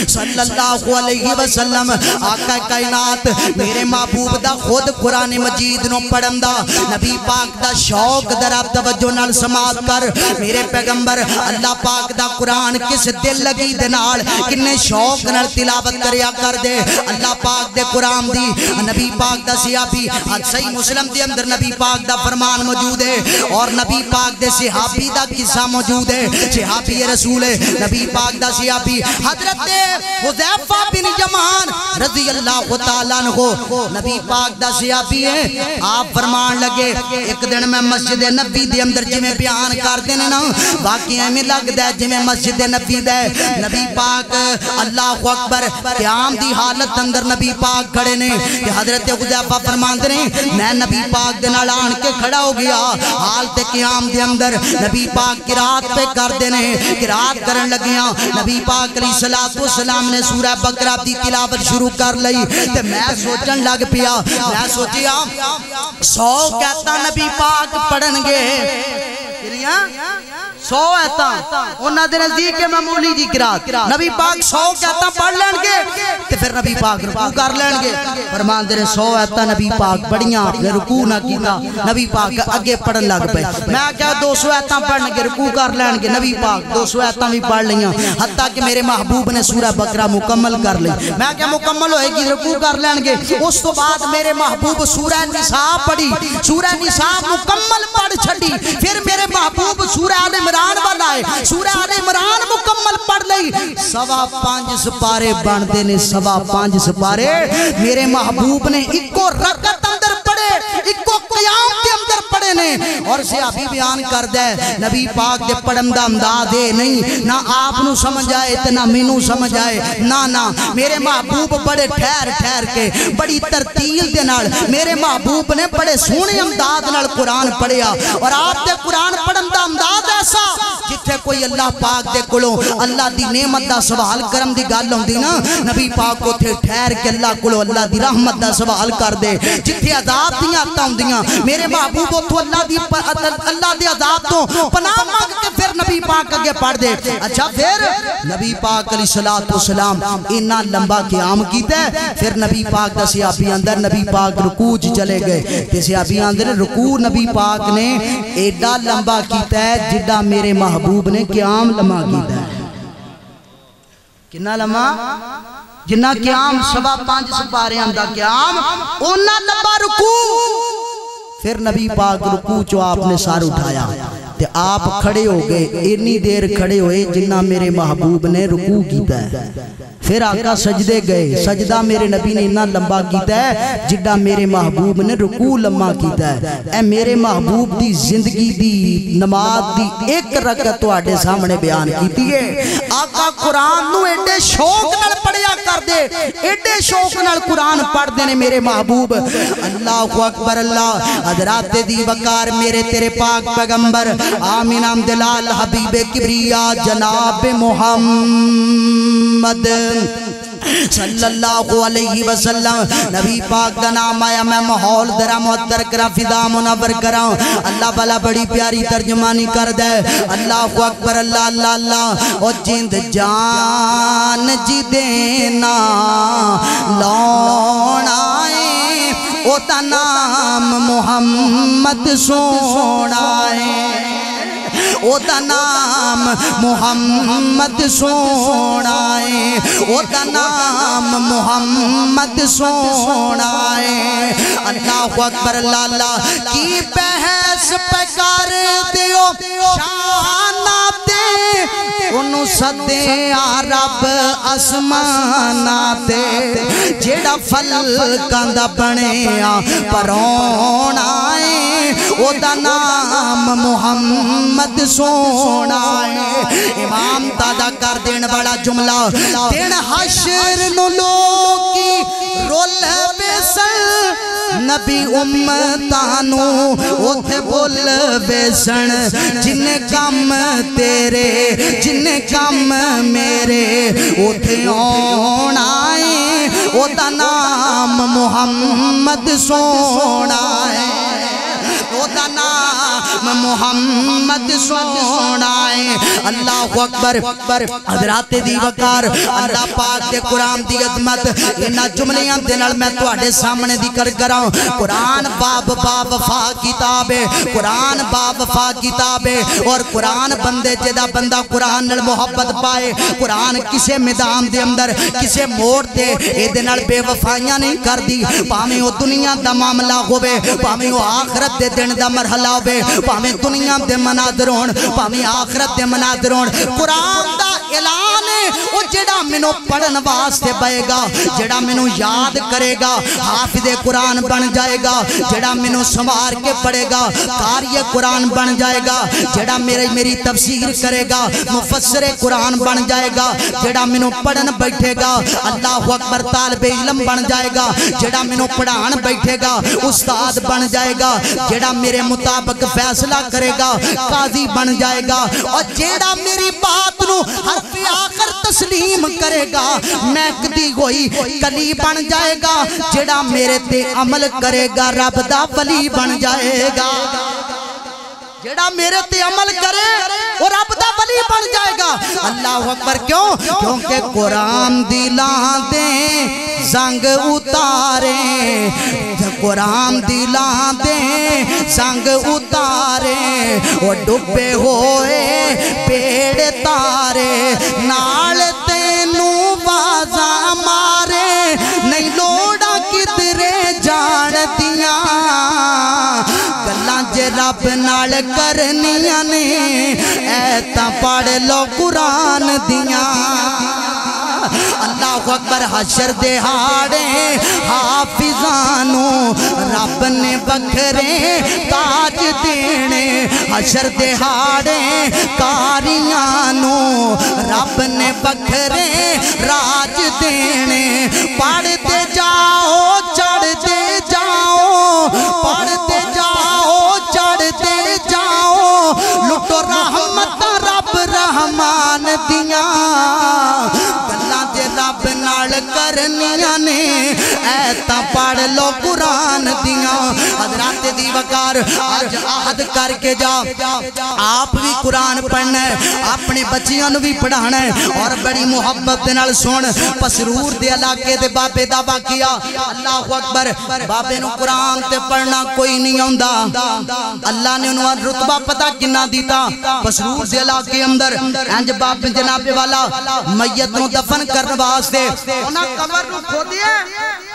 صلی اللہ علیہ وسلم آقا کائنات میرے محبوب دا خود قرآن مجید نو پڑھندا نبی پاک دا شوق در آپ توجہ نال سماعت کر میرے پیغمبر اللہ پاک دا قرآن کس دل لگی دنال کنے شوق نال تلاوت کریا کر دے اللہ پاک دے قرآن دی نبی پاک دا صحابی صحیح مسلم دے اندر نبی پاک دا فرمان موجود ہے اور نبی پاک دے صحابی دا قصہ موجود ہے صحابی رسول ہے نبی پاک دا صحابی حضرت حذیفہ بن یمان رضی اللہ تعالیٰ عنہ نبی پاک دا صحابی ہے آپ فرمان لگے ایک دن میں مسجد نبی دے اندر جمیں بیان کر دینے نا باقی میں لگ دے جمیں مسجد نبی دے نبی پاک اللہ اکبر قیام دی حالت اندر نبی پاک کھڑے نے کہ حضرت حذیفہ فرمان دے میں نبی پاک دے نال آن کے کھڑا ہو گیا حالت قیام دے اندر نبی پاک قرات پہ کر دینے قرات کرن لگیاں نبی پاک علیہ السلام نے سورہ بقرہ دی تلاوت شروع کر لئی تے میں سوچن لگ پیا میں سوچیا 100 کہتا نبی پاک پڑھن گے 100 ایتاں انہاں دے نزدیک معمولی جی قرات نبی پاک 100 کہتا پڑھ لین گے تے پھر نبی پاک رکوع کر لین گے فرمان دے 100 ایتاں نبی پاک بڑیاں رکوع نہ کیتا نبی پاک اگے پڑھن لگ پے میں کہا 200 ایتاں پڑھن گے رکوع کر لین گے نبی پاک 200 ایتاں بھی پڑھ لیاں حتیٰ کہ میرے محبوب نے سورہ بقرہ مکمل کر لی میں کہا مکمل ہوئے گی رکوع کر لین گے اس تو بعد میرے محبوب سورہ نساء پڑھی سورہ نساء مکمل پڑھ چھڑی پھر میرے محبوب سورہ آل عمران والا ہے سورہ آل عمران مکمل پڑھ لئی 5.25 سپارے بندے نے 5.25 سپارے میرے محبوب نے ایک کو رکعت اندر پڑھے ایک کو قیام پڑے نے اور صحابی بیان کر دے نبی پاک دے پڑھن دا انداز اے نہیں نہ آپ نو سمجھ آئے تے نہ مینوں سمجھ آئے نہ میرے محبوب بڑے ٹھہر ٹھہر کے بڑی ترتیل دے نال میرے محبوب نے بڑے سونے انداز نال قرآن پڑھیا اور آپ دے قرآن پڑھن دا انداز ایسا جتھے کوئی اللہ پاک دے کولوں اللہ دی نعمت دا سوال کرم دی گل ہوندی نا نبی پاک اوتھے ٹھہر کے اللہ کولوں اللہ دی رحمت دا سوال کر دے جتھے عذاب دیاں آتاں ہوندیاں میرے محبوب اوتھوں اللہ دے عذاب تو پناہ مانگ کے پھر نبی پاک اگے پڑھ دے اچھا پھر نبی پاک علیہ الصلوۃ والسلام اتنا لمبا قیام کیتا ہے پھر نبی پاک دا صحابی اندر نبی پاک رکوع چلے گئے تے صحابی اندر رکوع نبی پاک نے ایڈا لمبا کیتا ہے جڈا میرے محبوب نے قیام لمبا کیتا ہے کنا لمبا جنہ قیام 5.25 سپاریاں دا قیام اونا لمبا رکوع پھر نبی پاک رکوع چو آپ نے سار اٹھایا تے آپ کھڑے ہو گئے اتنی دیر کھڑے ہوئے جنہ میرے محبوب نے رکوع کیتا ہے پھر آقا سجدے گئے سجدہ میرے نبی نے اتنا لمبا کیتا ہے جڈا میرے محبوب نے رکوع لمبا کیتا ہے اے میرے محبوب دی زندگی دی نماز دی ایک رکعت تواڈے سامنے بیان کیتی ہے آقا قرآن نو ایڈے شوق نال پڑھیا کر دے ایڈے شوق نال قرآن پڑھ دے نے میرے محبوب اللہ اکبر اللہ حضرات دی وقار میرے تیرے پاک پیغمبر آمین امدلال حبیب کبریا جناب محمد صلی اللہ علیہ وسلم نبی پاک دا نام آیا میں ماحول درہ محتر کرا فضا منور کرا اللہ بلا بڑی پیاری ترجمانی کر دے اللہ اکبر اللہ اللہ اللہ او جند جان جی دینا لونائے او تا نام محمد سونائے او دا نام محمد سونائے او دا نام محمد سونائے اللہ اکبر اللہ اللہ کی بحث پکار دیو شانہ دے انہوں صدے عرب اسمانہ دے جیڑا فل کاندہ بنیا پرون آئے او دا نام محمد سونائے امام دادا کر دین بڑا جملہ دین حشر نو لوگی رول بیسن نبی امتانو اوتھے بول بیسن جن کام تیرے جن کام میرے اوتھے آن آئے او دا نام محمد سونائے او دا نام محمد سونائے اللہ اکبر حضرات دی وقار اللہ پاک دے قرآن دی عظمت انہا جملیاں دنال میں تواڈے سامنے ذکر کراؤں قرآن باب وفا کتاب ہے قرآن باب وفا کتاب ہے اور قرآن بندے جدہ بندہ قرآن نال محبت پائے قرآن کسے میدان دے اندر کسے موڑ دے اے دنال بے وفائیاں نہیں کر دی پاہمیں وہ دنیا دا معاملہ ہوئے پاہمیں وہ آخرت دے دن دا مرحلہ ہوئے پاہمیں دنیا دے منادر ہون پاہمیں آخرت دے منادر ہون قرآن دا اعلان ہے وہ جڑا منو پڑھن واسطے بائے گا جڑا منو یاد کرے گا حافظ قرآن بن جائے گا جڑا منو سنوار کے پڑھے گا قاری قرآن بن جائے گا جڑا میری تفسیر کرے گا مفسر قرآن بن جائے گا جڑا منو پڑھن بیٹھے گا اللہ اکبر طالب علم بن جائے گا جڑا منو پڑھان بیٹھے گا استاد بن جائے گا جڑا میرے مطابق فیصلہ کرے گا قاضی بن جائے گا اور جیڑا میری بات نو حرف آخر تسلیم کرے گا مہکدی ہوئی کلی بن جائے گا جیڑا میرے تے عمل کرے گا رب دا ولی بن جائے گا جیڑا میرے تے عمل کرے اور رب دا ولی بن جائے گا اللہ اکبر کیوں کیونکہ قرآن دلان دیں زنگ اتارے قرآن دلان دیں زنگ اتارے اور ڈبے ہوئے پیڑ تارے نال تینو بازا مارے نہیں لوڑا کدرے جان دیاں گلاں جے رب نال کرنیاں نے ایتا پڑھ لو قرآن دیاں اللہ اکبر حشر دہاڑے حافظانو رب نے بکھرے تاج دینے حشر دہاڑے کاریانو رب نے بکھرے راج دینے پڑھتے جاؤ چڑھتے جاؤ پڑھتے جاؤ چڑھتے جاؤ لٹو رحمت رب رحمان دیاں گلاں جے رب نال کرنیاں نے ایتا پڑھ لو قرآن دیاں حضرات دی وقار آج عہد کر کے جا آپ بھی قرآن پڑھنا ہے اپنے بچیاں نو بھی پڑھانا ہے اور بڑی محبت دے نال سن پسرور دے علاقے دے بابے دعویٰ کیا اللہ اکبر بابے نو قرآن تے پڑھنا کوئی نہیں ہوندا اللہ نے انہوں رتبہ پتہ کنا دیتا پسرور دے علاقے اندر انج باپ جناب والا میت نو دفن کرنے واسطے انہاں قبر نو کھودیا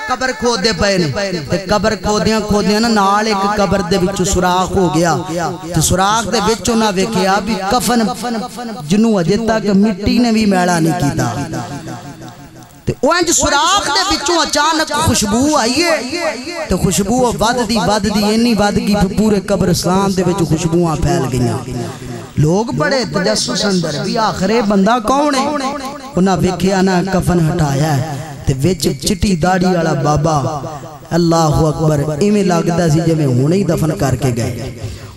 قبر کھودے پئے قبر کھودیاں نا نال ایک قبر دے وچوں سوراخ ہو گیا تے سوراخ دے وچوں نہ ویکھیا بھی کفن جنوں اجے تک مٹی نے بھی میلا نہیں کیتا تے او انج سوراخ دے وچوں اچانک خوشبو آئی ہے تے خوشبو ود دی انی ود گئی پورے قبرستان دے وچ خوشبوواں پھیل گئیاں لوگ بڑے تجسس اندر بھی آخرے بندہ کون ہے انہاں ویکھیا نا کفن ہٹایا ہے تے وچ چٹی داڑھی والا بابا اللہ اکبر ایویں لگدا سی جویں ہنے ہی دفن کر کے گئے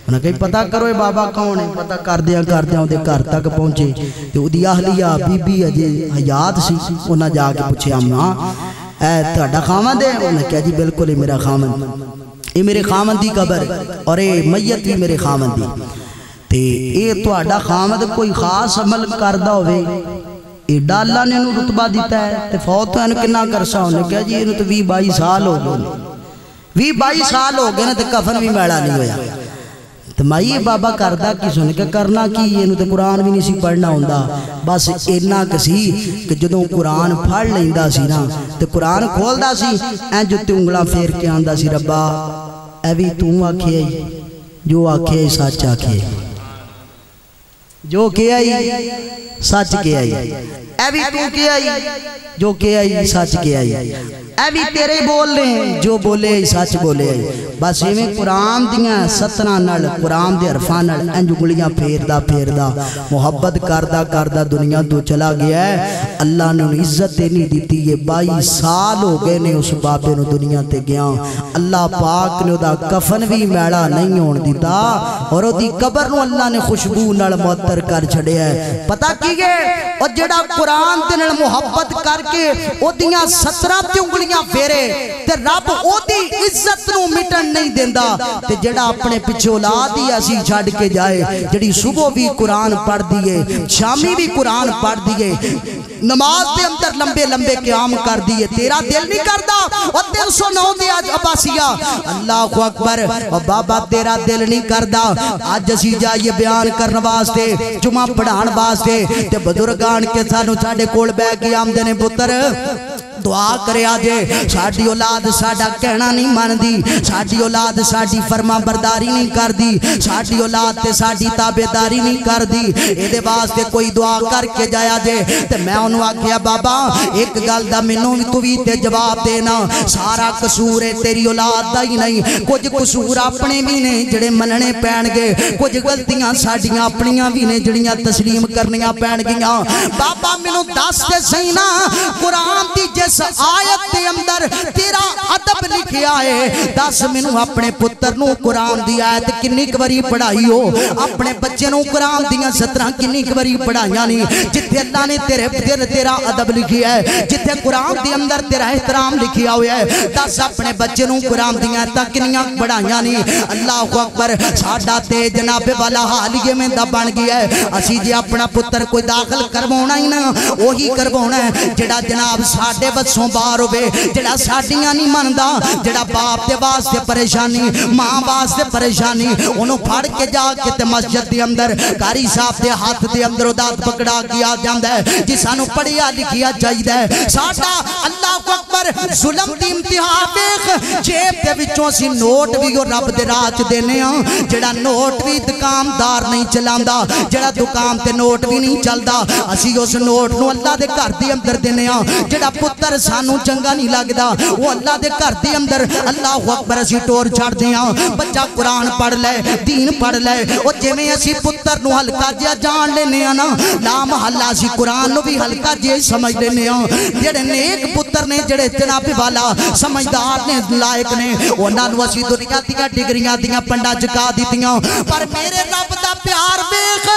انہاں کہی پتہ کرو اے بابا کون ہے پتہ کردیاں اودے گھر تک پہنچے تے اودی اہلیہ بی بی اجے حیات سی انہاں جا کے پوچھیا ماں اے تہاڈا خاوند ہے انہاں کہا جی بالکل اے میرا خاوند اے میرے خاوند دی قبر اور اے میت بھی میرے خاوند دی تے اے تہاڈا خاوند کوئی خاص عمل کردا ہوے ایڈا اللہ نے انہوں رتبہ دیتا ہے تے فوت تو انہوں کنہ کرسا انہوں نے کہا جی انہوں تو 20-22 سال ہو گئے 20-22 سال ہو گئے نا تے کفن بھی میڑا نہیں ہویا تو مائی بابا کردہ کی سنے کہ کرنا کی انہوں تے قرآن بھی نہیں سی پڑھنا ہوندہ بس اینا کسی کہ جدوں قرآن پڑھ لیندہ سی نا تے قرآن کھول دا سی این جو تے انگلہ پھیر کے آندہ سی ربا اے بھی توں آکھے جو آکھے سچ آکھے جو کیا ہی سچ کیا ہی اے بھی تو کیا ہی جو کیا ہی سچ کیا ہی اے بھی تیرے بول لیں جو بولے ہی سچ بولے ہی بس میں قرآن دیاں ستنا نل قرآن دے عرفان نل انجو گلیاں پھیر دا محبت کردہ دنیا تو چلا گیا ہے اللہ نے عزت نہیں دیتی یہ 22 سال ہو گئے نے اس بابے نو دنیا تے گیا اللہ پاک نے دا کفن بھی میڑا نہیں ہون دیتا اور دی قبر نو اللہ نے خوشبو نل معطر کر چھڑے ہے پتہ کی گئے اور جڑا قرآن تے نل محبت کر کے او دیاں 17 تے انگلیاں پھیرے تے رب او دی عزت نو مٹن نہیں دیندہ تے جڑا اپنے پچھے اولاد ہی اسی چھڑ کے جائے جڑی صبح بھی قرآن پڑھ دیئے شامی بھی قرآن پڑھ دیئے نماز دے اندر لمبے قیام کر دیئے تیرا دل نہیں کردہ اور 309 دے آج عباسیہ اللہ اکبر اور بابا تیرا دل نہیں کردہ آج اسی جائیے بیان کرنے واسطے جمعہ پڑھان واسطے تے بزرگان کے سانو ساڑے کول بے قیام دینے پتر دعا کرے آجے ساڑی اولاد ساڑا کہنا نہیں مان دی ساڑی اولاد ساڑی فرما برداری نہیں کر دی ساڑی اولاد تے ساڑی تابداری نہیں کر دی ایدے واسطے کوئی دعا کر کے جایا جے تے میں انہوں آکھیا بابا ایک گل دا منوں تو بھی تے جواب دینا سارا قصور ہے تیری اولاد دا ہی نہیں کچھ قصور اپنے بھی نے جڑے مننے پین گے کچھ غلطیاں ساڑیاں اپنیاں بھی نے جڑیاں تسلیم کرنیاں پین گیاں بابا منوں دس دے سینا قرآن دی جس آیت دے اندر تیرا عدب لکھیا ہے دس منو اپنے پتر نو قرآن دی آیت کنی کبری پڑھائی ہو اپنے بچے نو قرآن دیاں 17 کنی کبری پڑھائیاں نہیں جتھے اللہ نے تیرا عدب لکھیا ہے جتھے قرآن دی اندر تیرا احترام لکھیا ہویا ہے دس اپنے بچے نو قرآن دیاں آیت کنیاں پڑھائیاں نہیں اللہ اکبر ساڑا تے جناب والا حالیے میں دا بن گیا ہے اسی جی اپنا پتر کوئی داخل کروانا ہی نا وہی کروانا ہے جڑا جناب ساڑے بچوں باہر ہوئے جڑا ساڑیاں نہیں مندہ جڑا باپ دے واسطے پریشانی ماں واسطے پریشانی انہوں پھاڑ کے جا کے تے مسجد دے اندر کاری صاحب دے ہاتھ دے اندر اداد پکڑا کیا جاندہ ہے جسانو پڑھیا لکھیا چاہید ہے ساڑا اللہ اکبر اکبر ظلم دی انتہا ویکھ جیب دے وچوں سی نوٹ بھی رب دے راہ چ دینے ہاں جڑا نوٹ بھی دکاندار نہیں چلاندا جڑا دکان تے نوٹ بھی نہیں چلدا اسی اس نوٹ نو اللہ دے گھر دے اندر دینے ہاں جڑا پتر سانو چنگا نہیں لگدا وہ اللہ دے گھر دے اندر اللہ اکبر اسی ٹور چھڑ دیاں بچہ قرآن پڑھ لے دین پڑھ لے او جویں اسی پتر نو ہلکا جیا جان لینے ہاں نا لا محلہ اسی قرآن نو بھی ہلکا جیا سمجھ لینے ہاں جڑے نیک پتر نے جڑے جناب والا سمجھدار نے لائق نے انہاں نو اسی دنیا دیاں ڈگریاں دیاں پنڈا چکا دتیاں پر میرے رب دا پیار ویکھ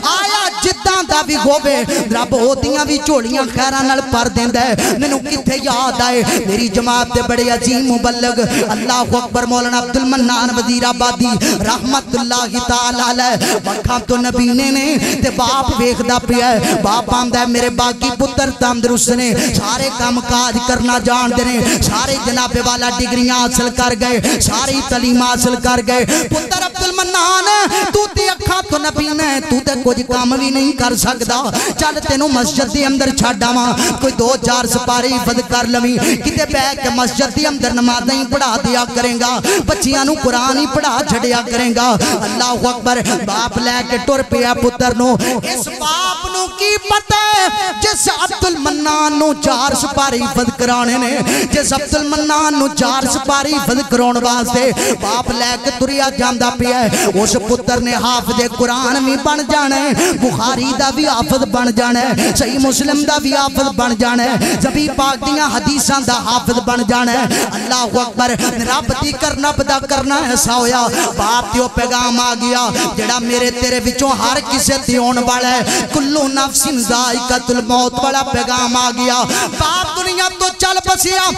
آیا جداں دا بھی ہووے رب اودیاں بھی جھولیاں خیراں نال بھر دیندا ہے مینوں کتھے یاد آئے میری جماعت دے بڑے عظیم مبلغ اللہ اکبر مولانا عبد المنان وزیر آبادی رحمت اللہ تعالی علیہ وکھاں تو نبی نے تے باپ ویکھدا پیا ہے باپ آندا ہے میرے باقی پتر تندرست نے سارے کام کاج کرنا جاندے نے سارے جناب والا ڈگریاں حاصل کر گئے ساری تعلیم حاصل کر گئے پتر عبد المنان تو تے اکھاں تو نبی نے تو تے کچھ کام بھی نہیں کر سکدا چل تینوں مسجد دے اندر چھڈ آواں کوئی دو چار سپاری حفظ کر لویں کتے بیٹھ کے مسجد دے اندر نمازیں پڑھا دیا کریں گا بچیاں نو قرآن ہی پڑھا چھڈیا کریں گا اللہ اکبر باپ لے کے ٹر پیا پتر نو اس باپ نو کی پتہ ہے جس عبد المنان نو چار سپاری حفظ کرانے نے جس عبد المنان نو چار سپاری حفظ کراؤن واسطے باپ لے کے تریا جاندا پیا ہے اس پتر نے حافظ قرآن بھی بن جانا ہے بخاری دا بھی حافظ بن جانا ہے صحیح مسلم دا بھی حافظ بن جانا ہے زبی پاک دیاں حدیثاں دا حافظ بن جانا ہے اللہ اکبر رب دی کرنا بدا کرنا ایسا ہویا باپ دیو پیغام آ گیا جڑا میرے تیرے وچوں ہر کسے دیون والا ہے کلو نفس ذائقۃ الموت والا پیغام آ گیا باپ دنیا تو چل بسیا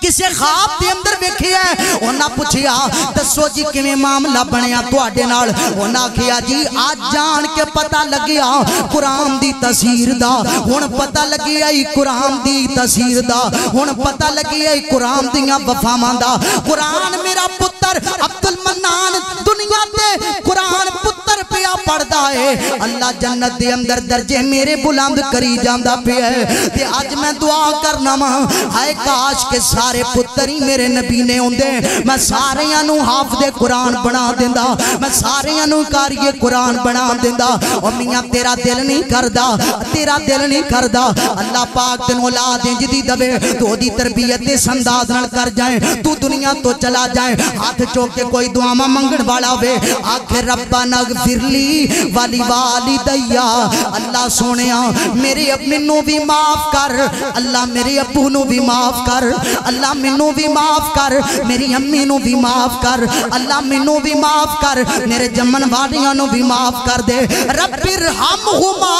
کسے خواب دے اندر ویکھیا ہے انہاں پوچھیا دسو جی کیویں معاملہ بنیا تواڈے نال انہاں کہیا جی آج جان کے پتہ لگیا قرآن دی تاثیر دا ہن پتہ لگیا قرآن دی تاثیر دا ہن پتہ لگیا قرآن دیاں وفاواں دا قرآن میرا پتر عبد المنان دنیا تے قرآن پتر پیا پڑھدا ہے اللہ جنت دے اندر درجے میرے بلند کری جاندا پیا ہے تے اج میں دعا کرنا وا ہائے کاش کے سارے پتری میرے نبی نے ہوندے میں سارے انو حافظ قرآن بنا دیندا میں سارے انو قاری قرآن بنا دیندا او میاں تیرا دل نہیں کردا تیرا دل نہیں کردا اللہ پاک تینوں اولاد جدی دے تو دی تربیت دے انداز نال کر جائیں تو دنیا تو چلا جائیں ہاتھ چوک کے کوئی دعاواں منگن والا ہوے آکھے ربنا اغفر لی والی والدیا اللہ سونیا میرے مینوں بھی معاف کر اللہ میرے ابو نو بھی معاف کر اللہ مینوں بھی معاف کر میری امی نو بھی معاف کر اللہ مینوں بھی معاف کر میرے جمن والیاں نو بھی معاف کر دے رب ارحمہما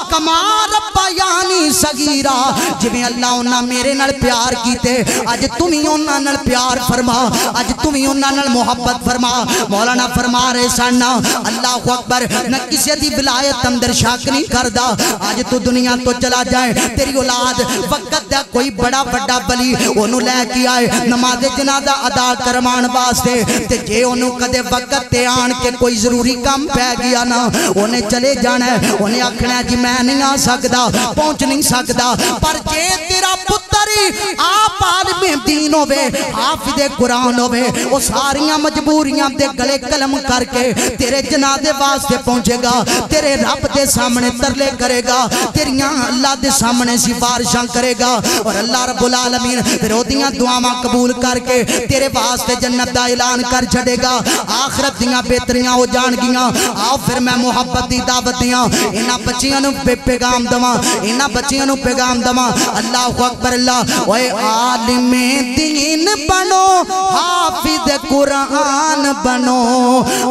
کما ربیانی صغیرا جویں اللہ انہاں میرے نال پیار کیتے اج تم ہی انہاں نال پیار فرما اج تم ہی انہاں نال محبت فرما مولانا فرما رہے سن اللہ اکبر نہ کسی دی ولایت اندر شک نہیں کردا اج تو دنیا تو چلا جائے تیری اولاد وقت دا کوئی بڑا بڑا ولی اونوں لے کے آئے نماز جنازہ ادا کروان واسطے تے جے اونوں کدے وقت تے آن کے کوئی ضروری کام پہ گیا نا اونے چلے جانا ہے اونے آکھنا جی میں نہیں آ سکدا پہنچ نہیں سکدا پر جے تیرا پتری آپ عالم دین ہوے حافظ قرآن ہوے او ساریاں مجبوریاں دے گلے قلم کر کے تیرے جنازے واسطے پہنچے گا تیرے رب دے سامنے ترلے کرے گا تیریاں اللہ دے سامنے سفارشاں کرے گا اور اللہ رب العالمین پھر اودیاں دعاواں قبول کر کے تیرے واسطے جنت دا اعلان کر چھڑے گا آخرت دیاں بہتریاں ہو جان گیاں آؤ پھر میں محبت دی دعوت دیاں انہاں بچیاں نو پیغام دواں انہاں بچیاں نو پیغام دواں اللہ اکبر اللہ اوے عالم دین بنو حافظ قرآن بنو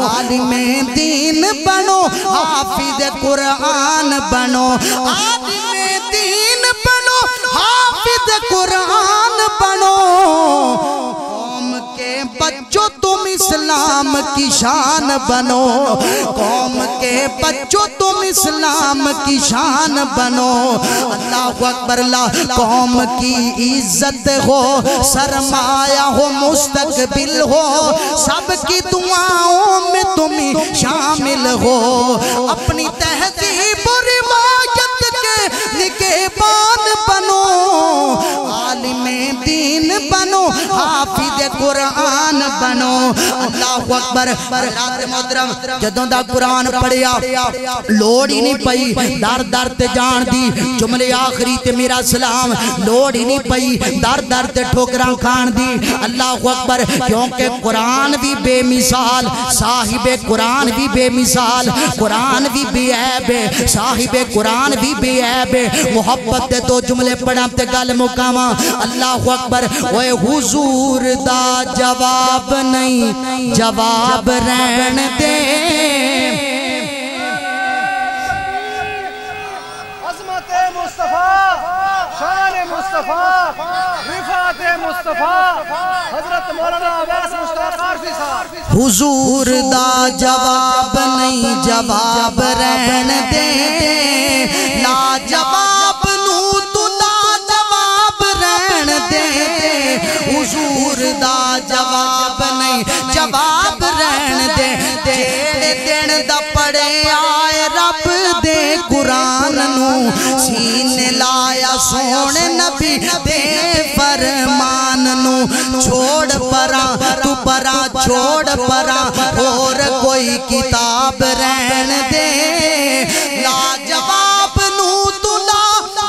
عالم دین بنو حافظ قرآن بنو عالم دین بنو حافظ قرآن بنو قوم کے بچوں تم اسلام کی شان بنو قوم کے بچوں تم اسلام کی شان بنو اللہ اکبر اللہ قوم کی عزت ہو سرمایہ ہو مستقبل ہو سب کی دعاؤں میں تم شامل ہو اپنی تہذیب و روایت کے نگہبان بنو عالم حافظ قرآن بنو اللہ اکبر حضرات محترم جدوں دا قرآن پڑھیا لوڑ ہی نہیں پئی در در تے جان دی جملے آخری تے میرا سلام لوڑ ہی نہیں پئی در در تے ٹھوکراں کھان دی اللہ اکبر کیونکہ قرآن بھی بے مثال صاحب قرآن بھی بے مثال قرآن بھی بے عیب صاحب قرآن بھی بے عیب محبت دے دو جملے پڑھا تے گل مقامہ اللہ اکبر اوے حضور دا جواب نہیں جواب رہن دے عظمت مصطفیٰ شان مصطفیٰ رفعت مصطفیٰ حضرت مولانا عباس مشتاق عارفی صاحب حضور دا جواب نہیں جواب رہن دے لا جواب نو تو لا جواب رہن دے حضور دا جواب نہیں جواب رہن دے جیڑے دن دا پڑے آئے رب دے قرآن نو سینے لایا سونے نبی دے فرمان نو چھوڑ پرا تو پرا چھوڑ پرا اور کوئی کتاب رہن دے لا جواب نو تو لا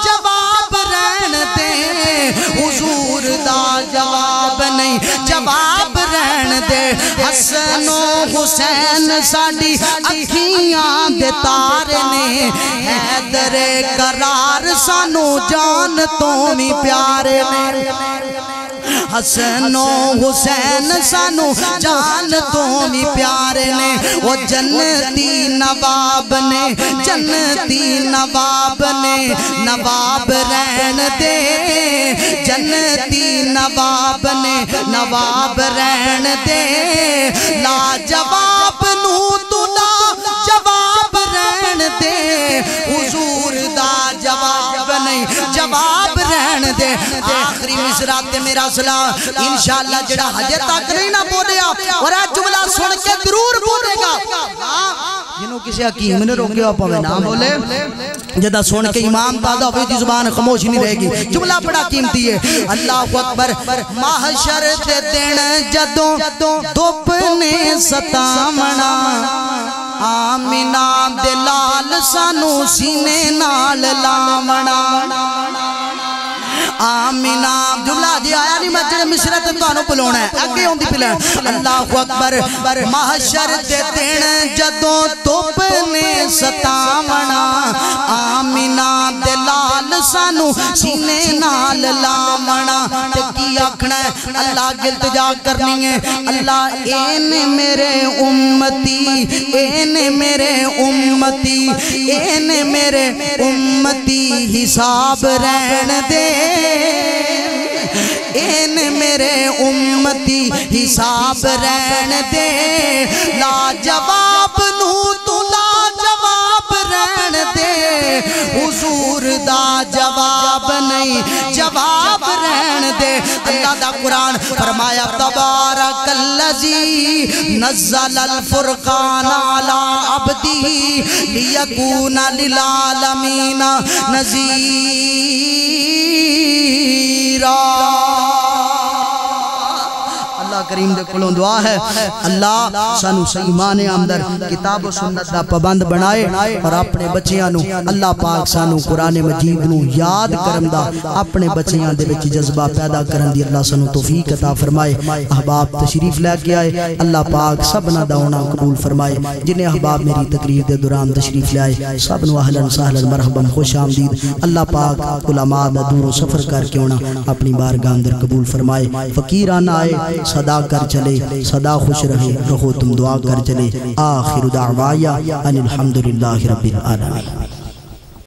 جواب رہن دے حضور دا جواب نہیں جواب رہن دے حسن و حسین ساڑی اکھیاں دے تارے نے حیدر قرار سانو جان تو می پیارے نے حسن و حسین سانو جان تو می پیارے نے وہ جنتی نواب نے جنتی نواب نے نواب رہن دے جنتی نواب نے نواب رہن دے لا جواب نو تو لا جواب رہن دے حضور دا جواب نہیں جواب رہن دے آخری مصرات میرا سلام انشاءاللہ جڑا حجے تک نہیں نہ بولیا اور آج جملہ سن کے ضرور بولے گا جنہوں کسی حکیم نے روکے آپ ہمیں نام بولے جدہ سن کے امام تازہ ہوئی دی زبان خاموش نہیں رہے گی جملہ بڑا قیمتی ہے اللہ اکبر محشر دے دن جدوں دھوپ نے ستامنا آمینہ دلال سانو سینے نال لامنا آمینہ جملہ جی آیا نہیں میں جڑے مصرت توانو پلونا ہے اگے ہوں دی پلان اللہ اکبر محشر دے دن جدوں توپ نے ستامنا آمینہ دلال سانو سینے نال لامنا تکی آکھنا ہے اللہ گلتجا کرنی ہے اللہ این میرے امتی این میرے امتی این میرے امتی حساب رہن دے این میرے امتی حساب رہن دے لا جواب نو تو لا جواب رہن دے حضور دا جواب نہیں جواب رہن دے اللہ دا قرآن فرمایا تبارک اللذی نزل الفرقان علی عبدی لیکون للعالمین نذیرا اللہ کریم دے کلوں دعا ہے اللہ سانو ایمان اندر کتاب و سنت دا پابند بنائے اور اپنے بچیاں نو اللہ پاک سانو قرآن مجید نو یاد کرن دا اپنے بچیاں دے وچ جذبہ پیدا کرن دی اللہ سانو توفیق عطا فرمائے احباب تشریف لے کے آئے اللہ پاک سبنا دعونا قبول فرمائے جنہیں احباب میری تقریر دے دوران تشریف لے آئے سبنو اہلاً سہلاً مرحباً خوش آمدید اللہ پاک علماء دا دور و سفر کر کے ہونا اپنی بارگاہ اندر قبول فرمائے فقیران آئے صدا کر چلے صدا خوش رہے رہو تم دعا کر چلے آخر دعوایا ان الحمدللہ رب العالمین